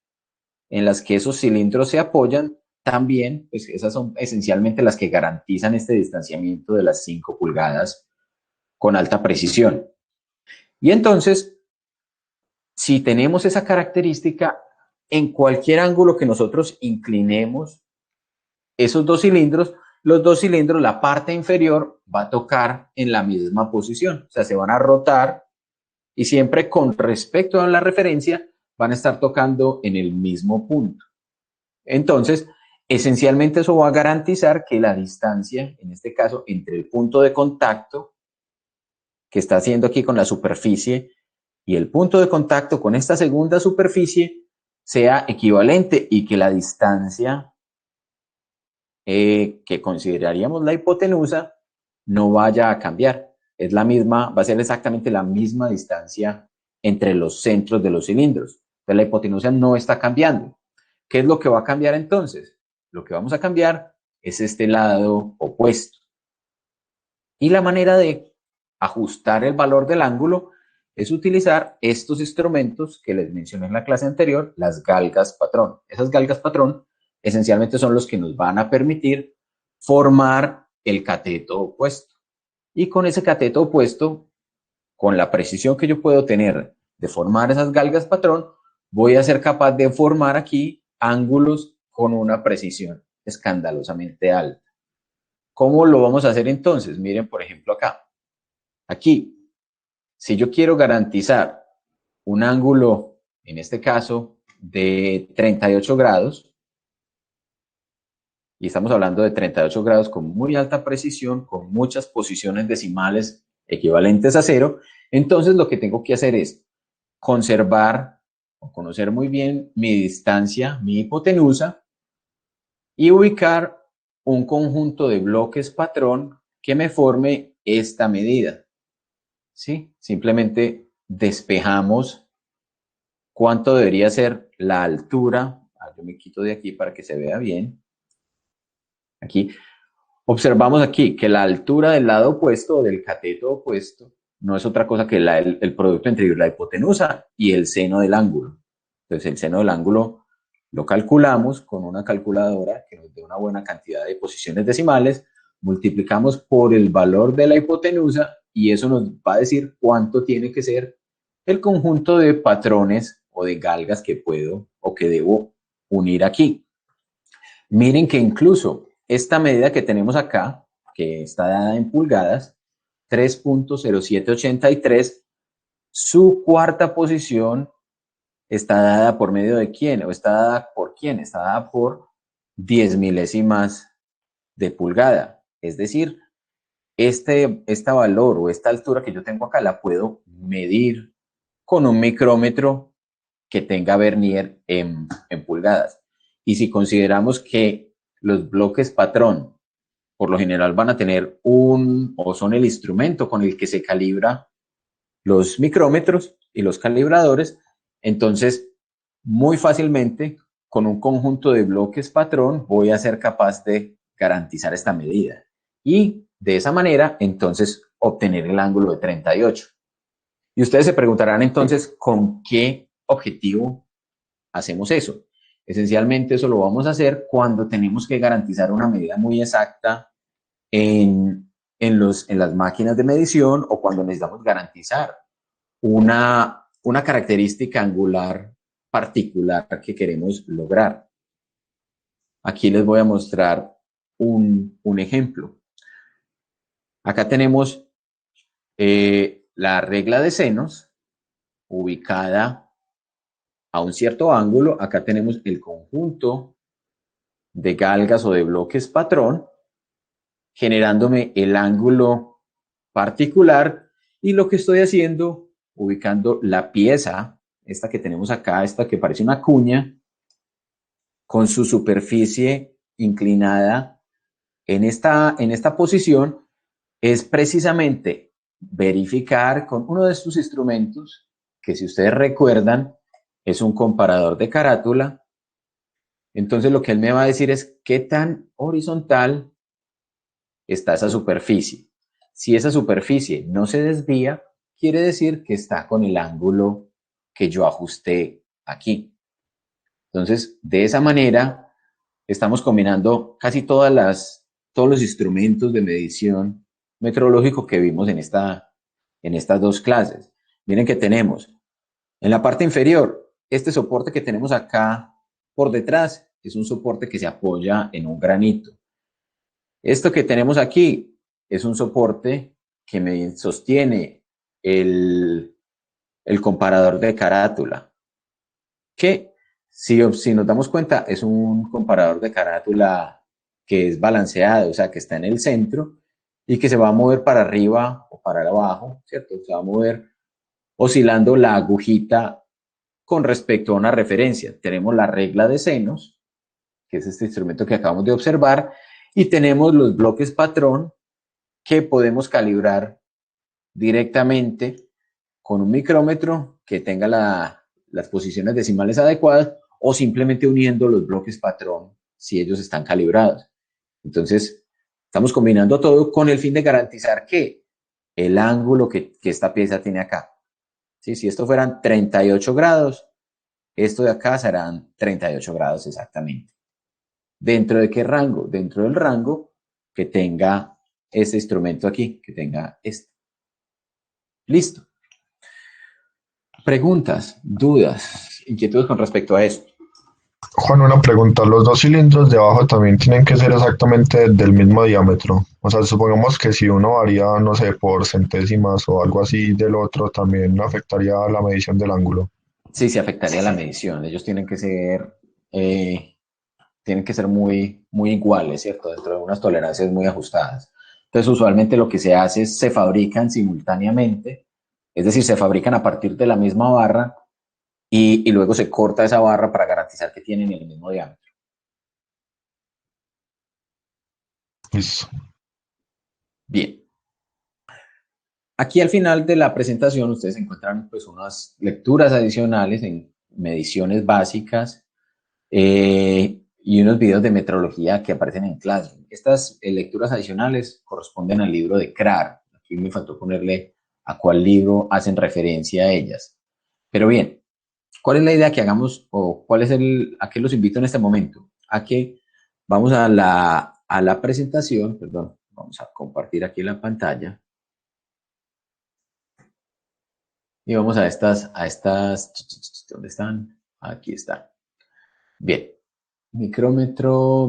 en las que esos cilindros se apoyan también, pues esas son esencialmente las que garantizan este distanciamiento de las 5 pulgadas con alta precisión. Y entonces, si tenemos esa característica, en cualquier ángulo que nosotros inclinemos esos dos cilindros, los dos cilindros, la parte inferior va a tocar en la misma posición, o sea, se van a rotar y siempre con respecto a la referencia van a estar tocando en el mismo punto. Entonces, esencialmente eso va a garantizar que la distancia, en este caso, entre el punto de contacto que está haciendo aquí con la superficie y el punto de contacto con esta segunda superficie sea equivalente y que la distancia que consideraríamos la hipotenusa no vaya a cambiar. Es la misma, va a ser exactamente la misma distancia entre los centros de los cilindros. Entonces la hipotenusa no está cambiando. ¿Qué es lo que va a cambiar entonces? Lo que vamos a cambiar es este lado opuesto. Y la manera de ajustar el valor del ángulo es utilizar estos instrumentos que les mencioné en la clase anterior, las galgas patrón. Esas galgas patrón esencialmente son los que nos van a permitir formar el cateto opuesto. Y con ese cateto opuesto, con la precisión que yo puedo tener de formar esas galgas patrón, voy a ser capaz de formar aquí ángulos con una precisión escandalosamente alta. ¿Cómo lo vamos a hacer entonces? Miren, por ejemplo, acá. Aquí, si yo quiero garantizar un ángulo, en este caso, de 38 grados, y estamos hablando de 38 grados con muy alta precisión, con muchas posiciones decimales equivalentes a 0, entonces lo que tengo que hacer es conservar o conocer muy bien mi distancia, mi hipotenusa, y ubicar un conjunto de bloques patrón que me forme esta medida. ¿Sí? Simplemente despejamos cuánto debería ser la altura. Yo me quito de aquí para que se vea bien. Aquí. Observamos aquí que la altura del lado opuesto o del cateto opuesto no es otra cosa que el producto entre la hipotenusa y el seno del ángulo. Entonces el seno del ángulo lo calculamos con una calculadora que nos dé una buena cantidad de posiciones decimales, multiplicamos por el valor de la hipotenusa y eso nos va a decir cuánto tiene que ser el conjunto de patrones o de galgas que puedo o que debo unir aquí. Miren que incluso esta medida que tenemos acá, que está dada en pulgadas, 3.0783, su cuarta posición está dada por medio de quién, o está dada por quién, está dada por 10 milésimas de pulgada. Es decir, este valor o esta altura que yo tengo acá la puedo medir con un micrómetro que tenga vernier en pulgadas. Y si consideramos que los bloques patrón por lo general van a tener o son el instrumento con el que se calibra los micrómetros y los calibradores, entonces muy fácilmente con un conjunto de bloques patrón voy a ser capaz de garantizar esta medida y de esa manera entonces obtener el ángulo de 38. Y ustedes se preguntarán entonces con qué objetivo hacemos eso. Esencialmente eso lo vamos a hacer cuando tenemos que garantizar una medida muy exacta en las máquinas de medición o cuando necesitamos garantizar una característica angular particular que queremos lograr. Aquí les voy a mostrar un ejemplo. Acá tenemos la regla de senos ubicada a un cierto ángulo. Acá tenemos el conjunto de galgas o de bloques patrón generándome el ángulo particular y lo que estoy haciendo, ubicando la pieza, esta que tenemos acá, esta que parece una cuña, con su superficie inclinada en esta posición, es precisamente verificar con uno de estos instrumentos, que si ustedes recuerdan, es un comparador de carátula. Entonces lo que él me va a decir es qué tan horizontal está esa superficie. Si esa superficie no se desvía, quiere decir que está con el ángulo que yo ajusté aquí. Entonces, de esa manera, estamos combinando casi todos los instrumentos de medición meteorológico que vimos en estas dos clases. Miren que tenemos en la parte inferior, este soporte que tenemos acá por detrás es un soporte que se apoya en un granito. Esto que tenemos aquí es un soporte que me sostiene el comparador de carátula, que si nos damos cuenta es un comparador de carátula que es balanceado, o sea, que está en el centro y que se va a mover para arriba o para abajo, ¿cierto? Se va a mover oscilando la agujita con respecto a una referencia. Tenemos la regla de senos, que es este instrumento que acabamos de observar, y tenemos los bloques patrón que podemos calibrar directamente con un micrómetro que tenga las posiciones decimales adecuadas o simplemente uniendo los bloques patrón si ellos están calibrados. Entonces, estamos combinando todo con el fin de garantizar que el ángulo que esta pieza tiene acá, ¿sí? Si esto fueran 38 grados, esto de acá serán 38 grados exactamente. ¿Dentro de qué rango? Dentro del rango que tenga este instrumento aquí, que tenga este. Listo. Preguntas, dudas, inquietudes con respecto a esto. Juan, una pregunta. ¿Los dos cilindros de abajo también tienen que ser exactamente del mismo diámetro? O sea, supongamos que si uno varía, no sé, por centésimas o algo así del otro, también afectaría la medición del ángulo. Sí, se afectaría la medición. Ellos tienen que ser muy, muy iguales, ¿cierto? Dentro de unas tolerancias muy ajustadas. Entonces, usualmente lo que se hace es se fabrican simultáneamente, es decir, se fabrican a partir de la misma barra y luego se corta esa barra para garantizar que tienen el mismo diámetro. Listo. Bien. Aquí al final de la presentación ustedes encuentran pues unas lecturas adicionales en mediciones básicas y unos videos de metrología que aparecen en Classroom. Estas lecturas adicionales corresponden al libro de CRAR. Aquí me faltó ponerle a cuál libro hacen referencia a ellas. Pero bien, ¿cuál es la idea que hagamos o a qué los invito en este momento? A que vamos a la presentación, perdón, vamos a compartir aquí la pantalla. Y vamos a estas, ¿dónde están? Aquí están. Bien, micrómetro,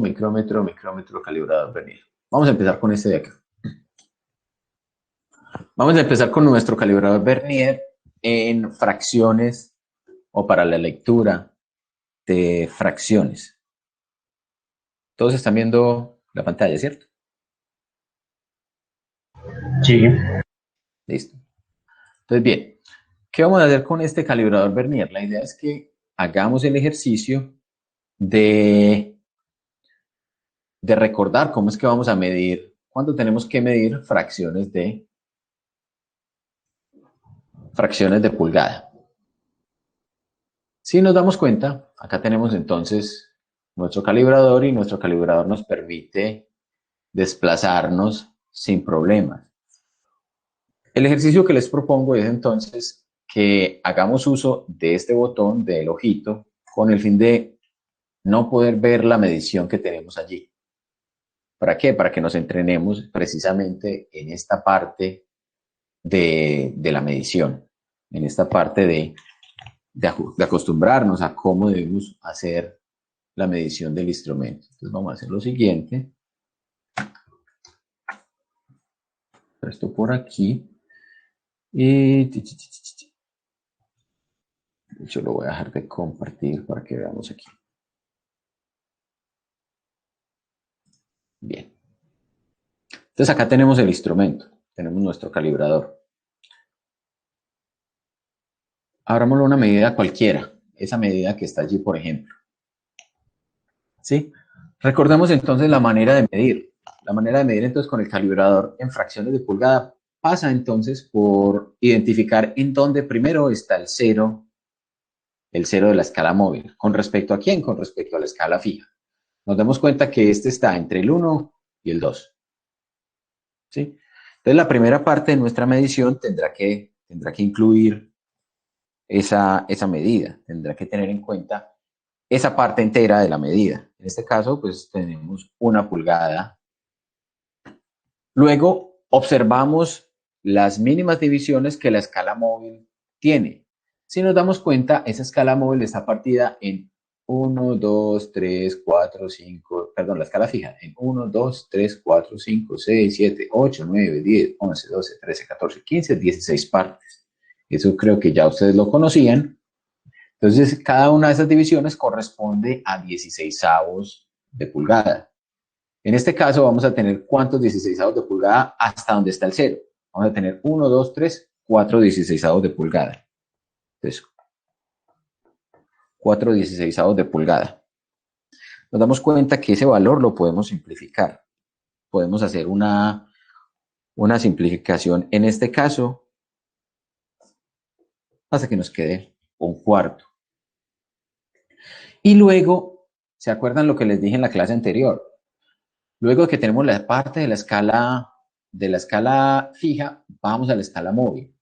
calibrador vernier. Vamos a empezar con este de acá. Vamos a empezar con nuestro calibrador vernier en fracciones o para la lectura de fracciones. Todos están viendo la pantalla, ¿cierto? Sí. Listo. Entonces, bien, ¿qué vamos a hacer con este calibrador vernier? La idea es que hagamos el ejercicio de recordar cómo es que vamos a medir, cuando tenemos que medir fracciones de pulgada. Si nos damos cuenta, acá tenemos entonces nuestro calibrador y nuestro calibrador nos permite desplazarnos sin problemas. El ejercicio que les propongo es entonces que hagamos uso de este botón del ojito con el fin de no poder ver la medición que tenemos allí. ¿Para qué? Para que nos entrenemos precisamente en esta parte de la medición, en esta parte de acostumbrarnos a cómo debemos hacer la medición del instrumento. Entonces vamos a hacer lo siguiente. Esto por aquí. Y yo lo voy a dejar de compartir para que veamos aquí. Bien. Entonces acá tenemos el instrumento, tenemos nuestro calibrador. Abrámoslo una medida cualquiera, esa medida que está allí, por ejemplo. ¿Sí? Recordemos entonces la manera de medir. La manera de medir entonces con el calibrador en fracciones de pulgada pasa entonces por identificar en dónde primero está el cero de la escala móvil. ¿Con respecto a quién? Con respecto a la escala fija. Nos damos cuenta que este está entre el 1 y el 2. ¿Sí? Entonces la primera parte de nuestra medición tendrá que incluir esa medida, tendrá que tener en cuenta esa parte entera de la medida. En este caso, pues tenemos 1 pulgada. Luego observamos las mínimas divisiones que la escala móvil tiene. Si nos damos cuenta, esa escala móvil está partida en 1, 2, 3, 4, 5, perdón, la escala fija, en 1, 2, 3, 4, 5, 6, 7, 8, 9, 10, 11, 12, 13, 14, 15, 16 partes. Eso creo que ya ustedes lo conocían. Entonces, cada una de esas divisiones corresponde a 16avos de pulgada. En este caso vamos a tener ¿cuántos 16avos de pulgada hasta donde está el cero? Vamos a tener 1, 2, 3, 4 16avos de pulgada. Entonces, 4 16avos de pulgada. Nos damos cuenta que ese valor lo podemos simplificar. Podemos hacer una una simplificación en este caso hasta que nos quede un cuarto. Y luego, ¿se acuerdan lo que les dije en la clase anterior? Luego de que tenemos la parte de la escala fija, vamos a la escala móvil.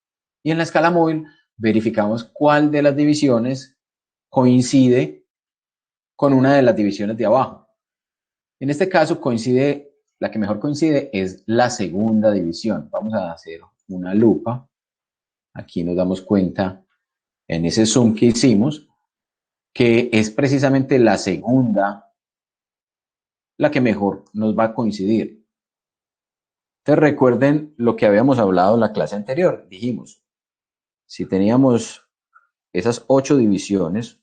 Y en la escala móvil verificamos cuál de las divisiones coincide con una de las divisiones de abajo. En este caso coincide, la que mejor coincide es la segunda división. Vamos a hacer una lupa. Aquí nos damos cuenta en ese zoom que hicimos que es precisamente la segunda la que mejor nos va a coincidir. Entonces recuerden lo que habíamos hablado en la clase anterior. Dijimos, si teníamos esas 8 divisiones,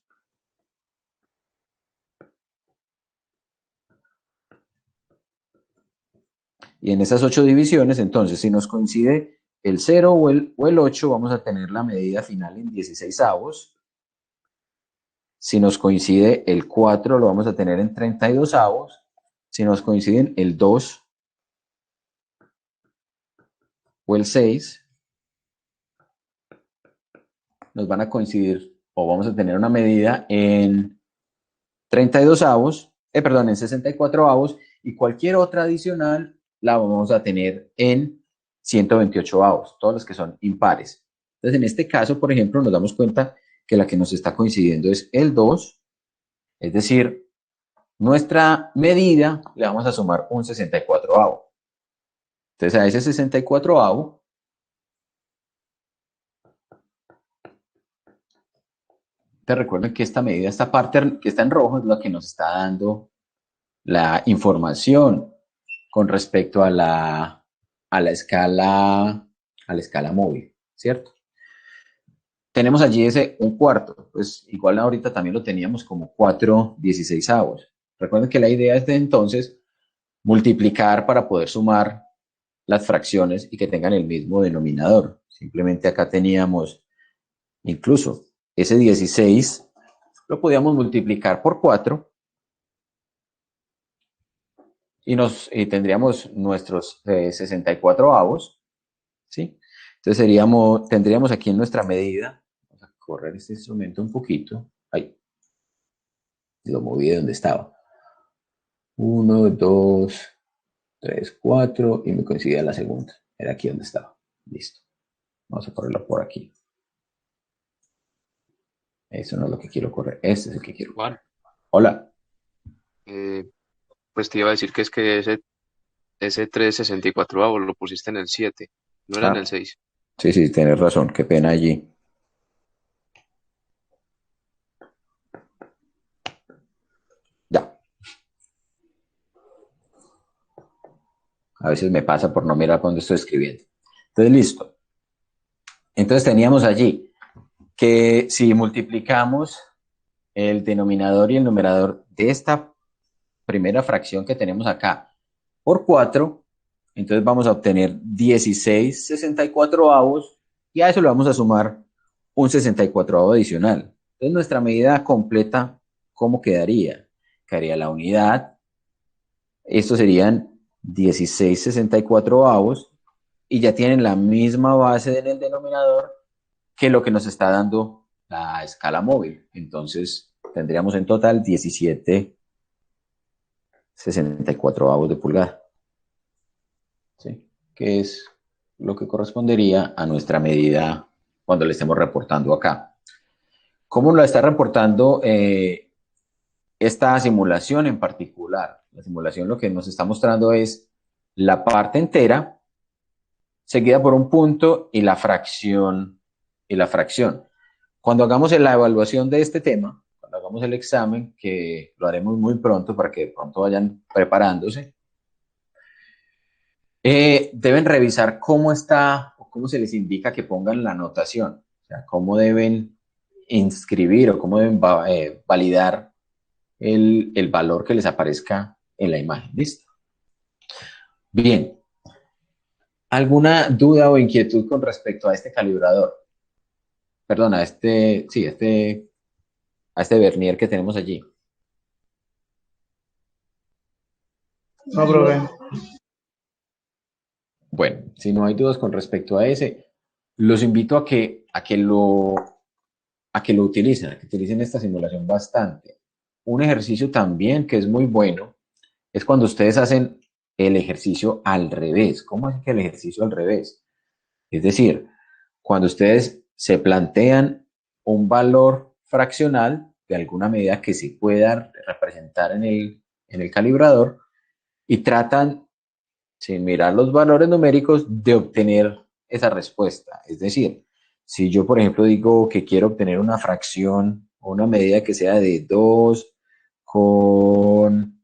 y en esas 8 divisiones, entonces, si nos coincide el 0 o el 8, vamos a tener la medida final en 16avos. Si nos coincide el 4, lo vamos a tener en 32avos. Si nos coinciden el 2 o el 6, nos van a coincidir o vamos a tener una medida en 32avos, en 64avos, y cualquier otra adicional la vamos a tener en 128avos, todos los que son impares. Entonces, en este caso, por ejemplo, nos damos cuenta que la que nos está coincidiendo es el 2, es decir, nuestra medida le vamos a sumar un 64avo. Entonces, a ese 64avo te recuerden que esta medida, esta parte que está en rojo, es la que nos está dando la información con respecto a la escala móvil, ¿cierto? Tenemos allí ese un cuarto, pues igual ahorita también lo teníamos como 4/16avos. Recuerden que la idea es de entonces multiplicar para poder sumar las fracciones y que tengan el mismo denominador. Simplemente acá teníamos incluso ese 16 lo podíamos multiplicar por 4 y tendríamos nuestros 64avos, ¿sí? Entonces tendríamos aquí en nuestra medida, vamos a correr este instrumento un poquito, ahí, lo moví de donde estaba, 1, 2, 3, 4, y me coincidía la segunda, era aquí donde estaba, listo, vamos a correrlo por aquí. Eso no es lo que quiero correr, este es el que quiero correr. Juan, Hola. pues te iba a decir que es que ese 3/64 lo pusiste en el 7, no era en el 6. Sí, sí, tienes razón, qué pena allí. Ya. A veces me pasa por no mirar cuando estoy escribiendo. Entonces, listo. Entonces teníamos allí que si multiplicamos el denominador y el numerador de esta primera fracción que tenemos acá por 4, entonces vamos a obtener 16/64avos y a eso le vamos a sumar un 64avo adicional. Entonces nuestra medida completa, ¿cómo quedaría? Quedaría la unidad. Estos serían 16/64avos y ya tienen la misma base en el denominador que lo que nos está dando la escala móvil. Entonces tendríamos en total 17/64avos de pulgada, ¿sí? Que es lo que correspondería a nuestra medida cuando le estemos reportando acá. ¿Cómo lo está reportando esta simulación en particular? La simulación lo que nos está mostrando es la parte entera seguida por un punto y la fracción. Cuando hagamos la evaluación de este tema, cuando hagamos el examen, que lo haremos muy pronto para que de pronto vayan preparándose, deben revisar cómo está o cómo se les indica que pongan la anotación, o sea, cómo deben inscribir o cómo deben validar el valor que les aparezca en la imagen. ¿Listo? Bien. ¿Alguna duda o inquietud con respecto a este calibrador? Perdón, a este vernier que tenemos allí. No, profe. Bueno, si no hay dudas con respecto a ese, los invito a que lo utilicen, a que utilicen esta simulación bastante. Un ejercicio también que es muy bueno es cuando ustedes hacen el ejercicio al revés. ¿Cómo es que el ejercicio al revés? Es decir, cuando ustedes se plantean un valor fraccional de alguna medida que se pueda representar en el calibrador y tratan, sin mirar los valores numéricos, de obtener esa respuesta. Es decir, si yo, por ejemplo, digo que quiero obtener una fracción o una medida que sea de 2 con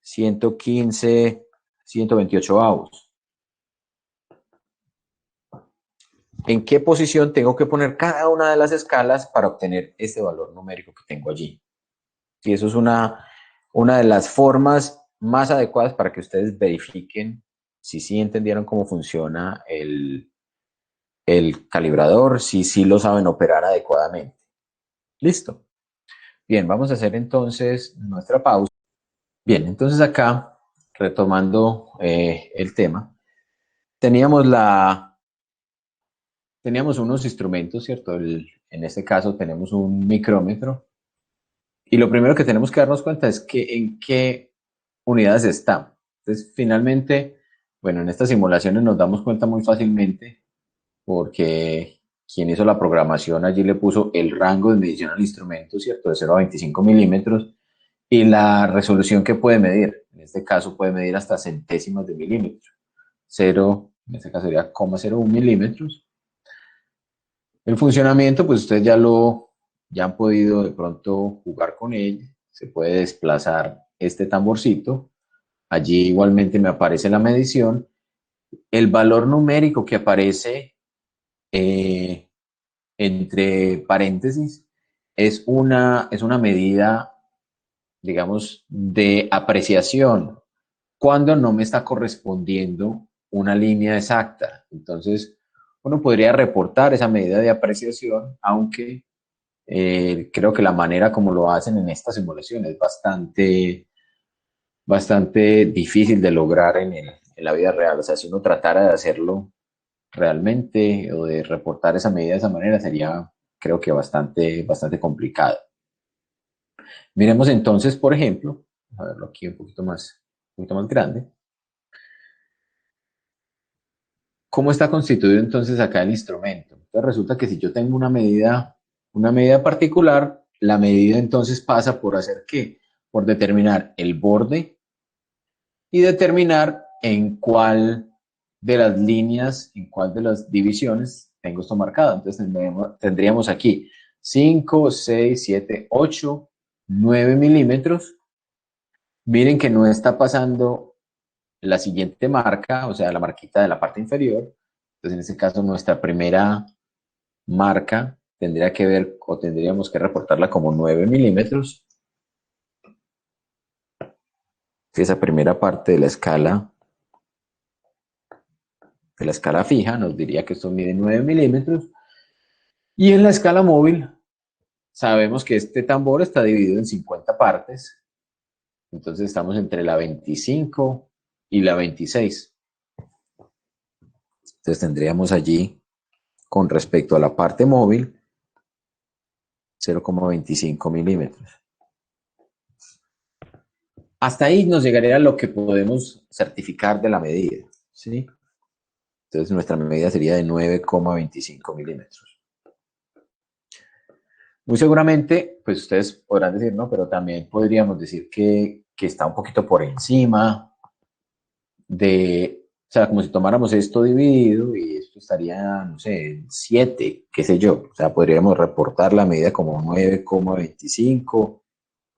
115, 128 avos, ¿en qué posición tengo que poner cada una de las escalas para obtener este valor numérico que tengo allí? Y eso es una de las formas más adecuadas para que ustedes verifiquen si sí entendieron cómo funciona el calibrador, si sí lo saben operar adecuadamente. Listo. Bien, vamos a hacer entonces nuestra pausa. Bien, entonces acá, retomando el tema, teníamos unos instrumentos, ¿cierto? En este caso tenemos un micrómetro. Y lo primero que tenemos que darnos cuenta es que en qué unidades está. Entonces, finalmente, bueno, en estas simulaciones nos damos cuenta muy fácilmente porque quien hizo la programación allí le puso el rango de medición al instrumento, ¿cierto? De 0 a 25 milímetros y la resolución que puede medir. En este caso puede medir hasta centésimas de milímetro. 0, en este caso sería 0,01 milímetros. El funcionamiento, pues ustedes ya han podido de pronto jugar con él. Se puede desplazar este tamborcito. Allí igualmente me aparece la medición. El valor numérico que aparece eh, entre paréntesis es una medida, digamos, de apreciación cuando no me está correspondiendo una línea exacta. Entonces, uno podría reportar esa medida de apreciación, aunque creo que la manera como lo hacen en esta simulación es bastante difícil de lograr en la vida real. O sea, si uno tratara de hacerlo realmente o de reportar esa medida de esa manera, sería, creo que bastante complicado. Miremos entonces, por ejemplo, a verlo aquí un poquito más grande. ¿Cómo está constituido entonces acá el instrumento? Entonces resulta que si yo tengo una medida particular, la medida entonces pasa por hacer ¿qué? Por determinar el borde y determinar en cuál de las líneas, en cuál de las divisiones tengo esto marcado. Entonces tendríamos aquí 5, 6, 7, 8, 9 milímetros. Miren que no está pasando la siguiente marca, o sea, la marquita de la parte inferior. Entonces, en este caso, nuestra primera marca tendría que ver o tendríamos que reportarla como 9 milímetros. Esa primera parte de la escala fija nos diría que esto mide 9 milímetros. Y en la escala móvil sabemos que este tambor está dividido en 50 partes. Entonces estamos entre la 25 y la 26. Entonces tendríamos allí, con respecto a la parte móvil, 0,25 milímetros. Hasta ahí nos llegaría lo que podemos certificar de la medida, ¿sí? Entonces nuestra medida sería de 9,25 milímetros. Muy seguramente, pues ustedes podrán decir, no, pero también podríamos decir que está un poquito por encima o sea, como si tomáramos esto dividido y esto estaría, no sé, en 7, qué sé yo. O sea, podríamos reportar la medida como 9,25,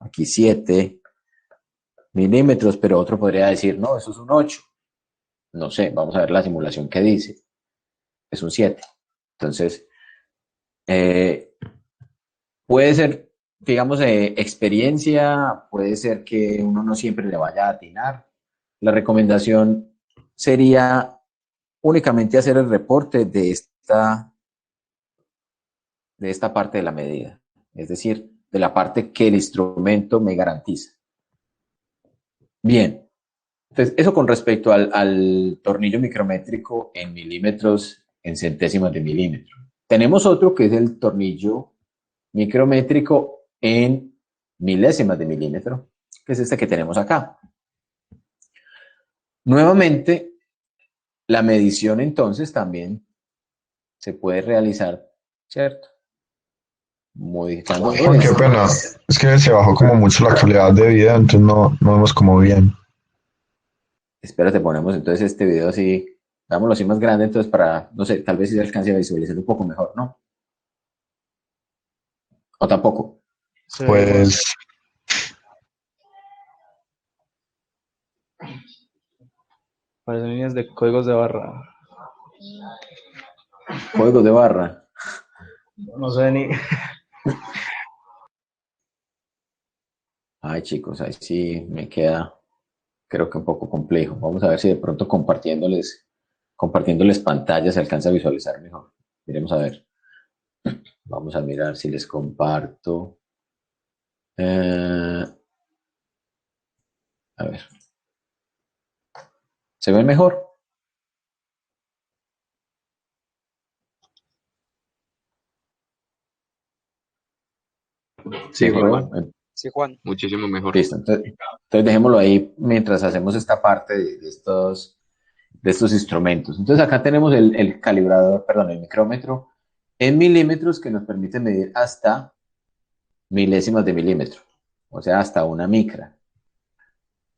aquí 7 milímetros, pero otro podría decir, no, eso es un 8. No sé, vamos a ver la simulación que dice. Es un 7. Entonces, eh, puede ser, digamos, experiencia, puede ser que uno no siempre le vaya a atinar. La recomendación sería únicamente hacer el reporte de esta parte de la medida, es decir, de la parte que el instrumento me garantiza. Bien, Entonces, eso con respecto al tornillo micrométrico en milímetros, en centésimas de milímetro. Tenemos otro que es el tornillo micrométrico en milésimas de milímetro, que es este que tenemos acá. Nuevamente, la medición entonces también se puede realizar, ¿cierto? Modificando Juan, qué esto. pena. Es que se bajó como mucho la calidad de video, entonces no vemos como bien. Espérate, ponemos entonces este video así, hagámoslo así más grande, entonces para, no sé, tal vez si se alcance a visualizar un poco mejor, ¿no? O tampoco. Se ve igual. Pues Parecen líneas de códigos de barra. Códigos de barra. No sé ni. Ay, chicos, ahí sí me queda, creo que un poco complejo. Vamos a ver si de pronto compartiéndoles pantalla se alcanza a visualizar mejor. Miremos a ver. Vamos a mirar si les comparto. A ver. ¿Se ve mejor? Sí, Correo. Juan, Sí, Juan. muchísimo mejor. Listo. Entonces dejémoslo ahí mientras hacemos esta parte de estos instrumentos. Entonces acá tenemos el calibrador, perdón, el micrómetro en milímetros que nos permite medir hasta milésimas de milímetro, o sea, hasta una micra.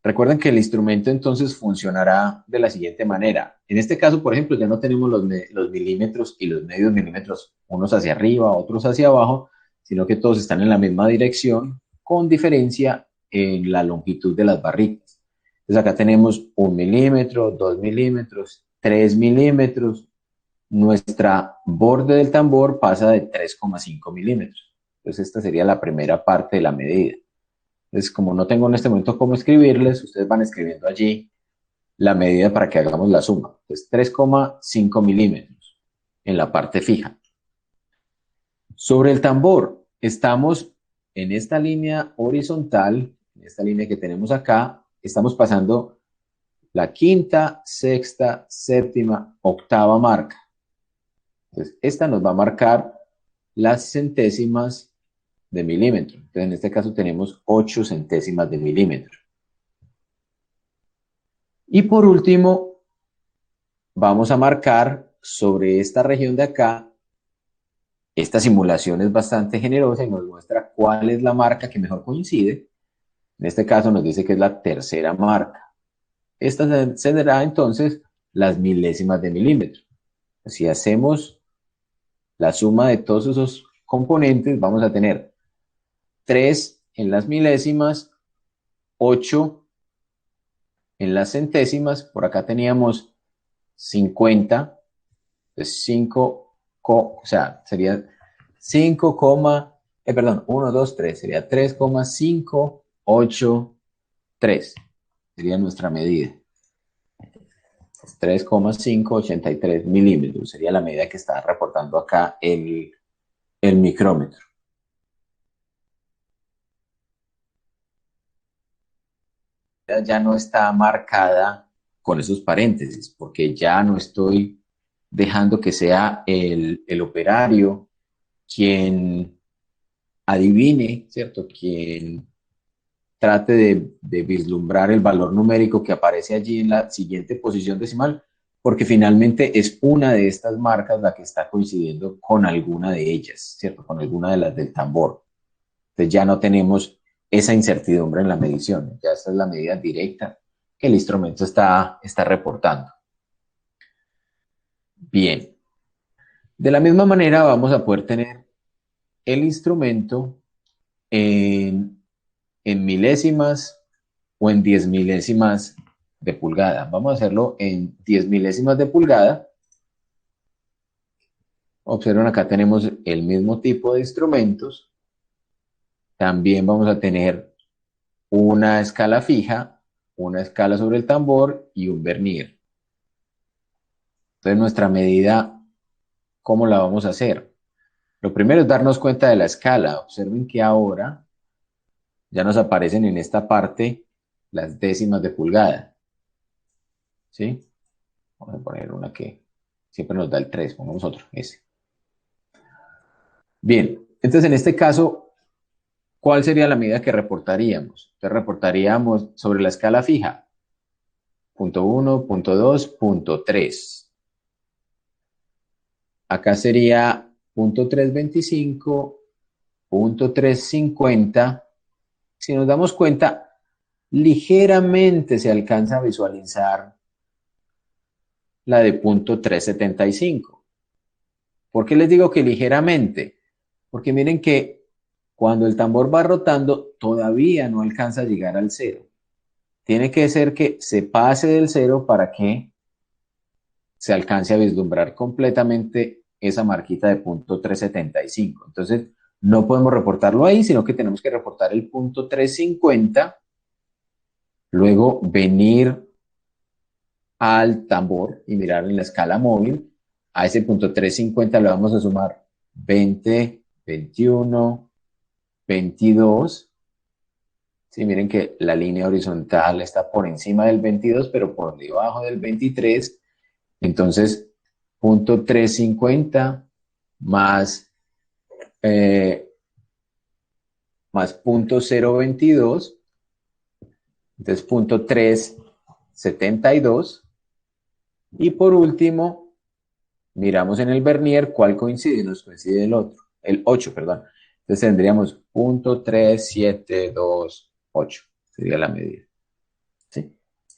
Recuerden que el instrumento entonces funcionará de la siguiente manera. En este caso, por ejemplo, ya no tenemos los milímetros y los medios milímetros, unos hacia arriba, otros hacia abajo, sino que todos están en la misma dirección, con diferencia en la longitud de las barritas. Entonces acá tenemos 1 milímetro, 2 milímetros, 3 milímetros. Nuestra borde del tambor pasa de 3,5 milímetros. Entonces esta sería la primera parte de la medida. Entonces, como no tengo en este momento cómo escribirles, ustedes van escribiendo allí la medida para que hagamos la suma. Entonces, 3,5 milímetros en la parte fija. Sobre el tambor, estamos en esta línea horizontal, en esta línea que tenemos acá, estamos pasando la quinta, sexta, séptima, octava marca. Entonces, esta nos va a marcar las centésimas de milímetro. Entonces, en este caso tenemos 8 centésimas de milímetro. Y por último, vamos a marcar sobre esta región de acá. Esta simulación es bastante generosa y nos muestra cuál es la marca que mejor coincide. En este caso nos dice que es la tercera marca. Esta será entonces las milésimas de milímetro. Si hacemos la suma de todos esos componentes, vamos a tener 3 en las milésimas, 8 en las centésimas, por acá teníamos 50, entonces 5, o sea, sería 5, perdón, 1, 2, 3, sería 3,583, sería nuestra medida. 3,583 milímetros, sería la medida que está reportando acá el micrómetro. Ya no está marcada con esos paréntesis, porque ya no estoy dejando que sea el operario quien adivine, ¿cierto? Quien trate de vislumbrar el valor numérico que aparece allí en la siguiente posición decimal, porque finalmente es una de estas marcas la que está coincidiendo con alguna de ellas, ¿cierto? Con alguna de las del tambor. Entonces ya no tenemos esa incertidumbre en la medición. Ya esta es la medida directa que el instrumento está reportando. Bien. De la misma manera vamos a poder tener el instrumento en milésimas o en 10 milésimas de pulgada. Vamos a hacerlo en 10 milésimas de pulgada. Observen, acá tenemos el mismo tipo de instrumentos. También vamos a tener una escala fija, una escala sobre el tambor y un vernier. Entonces, nuestra medida, ¿cómo la vamos a hacer? Lo primero es darnos cuenta de la escala. Observen que ahora ya nos aparecen en esta parte las décimas de pulgada. ¿sí? Vamos a poner una que siempre nos da el 3, pongamos otro, ese. Bien, entonces en este caso, ¿cuál sería la medida que reportaríamos? Entonces reportaríamos sobre la escala fija, punto 1, punto 2, punto 3. Acá sería punto 325, punto 350. Si nos damos cuenta, ligeramente se alcanza a visualizar la de punto 375. ¿Por qué les digo que ligeramente? Porque miren que cuando el tambor va rotando, todavía no alcanza a llegar al cero. Tiene que ser que se pase del cero para que se alcance a vislumbrar completamente esa marquita de punto 375. Entonces, no podemos reportarlo ahí, sino que tenemos que reportar el punto 350, luego venir al tambor y mirar en la escala móvil. A ese punto 350 le vamos a sumar 20, 21, 22. Sí, miren que la línea horizontal está por encima del 22, pero por debajo del 23. Entonces, punto 350 más, más punto 022. Entonces, punto 372. Y por último, miramos en el vernier cuál coincide. Nos coincide el otro, el 8, perdón. Entonces tendríamos punto 3728. Sería la medida. ¿Sí?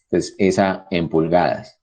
Entonces, esa en pulgadas.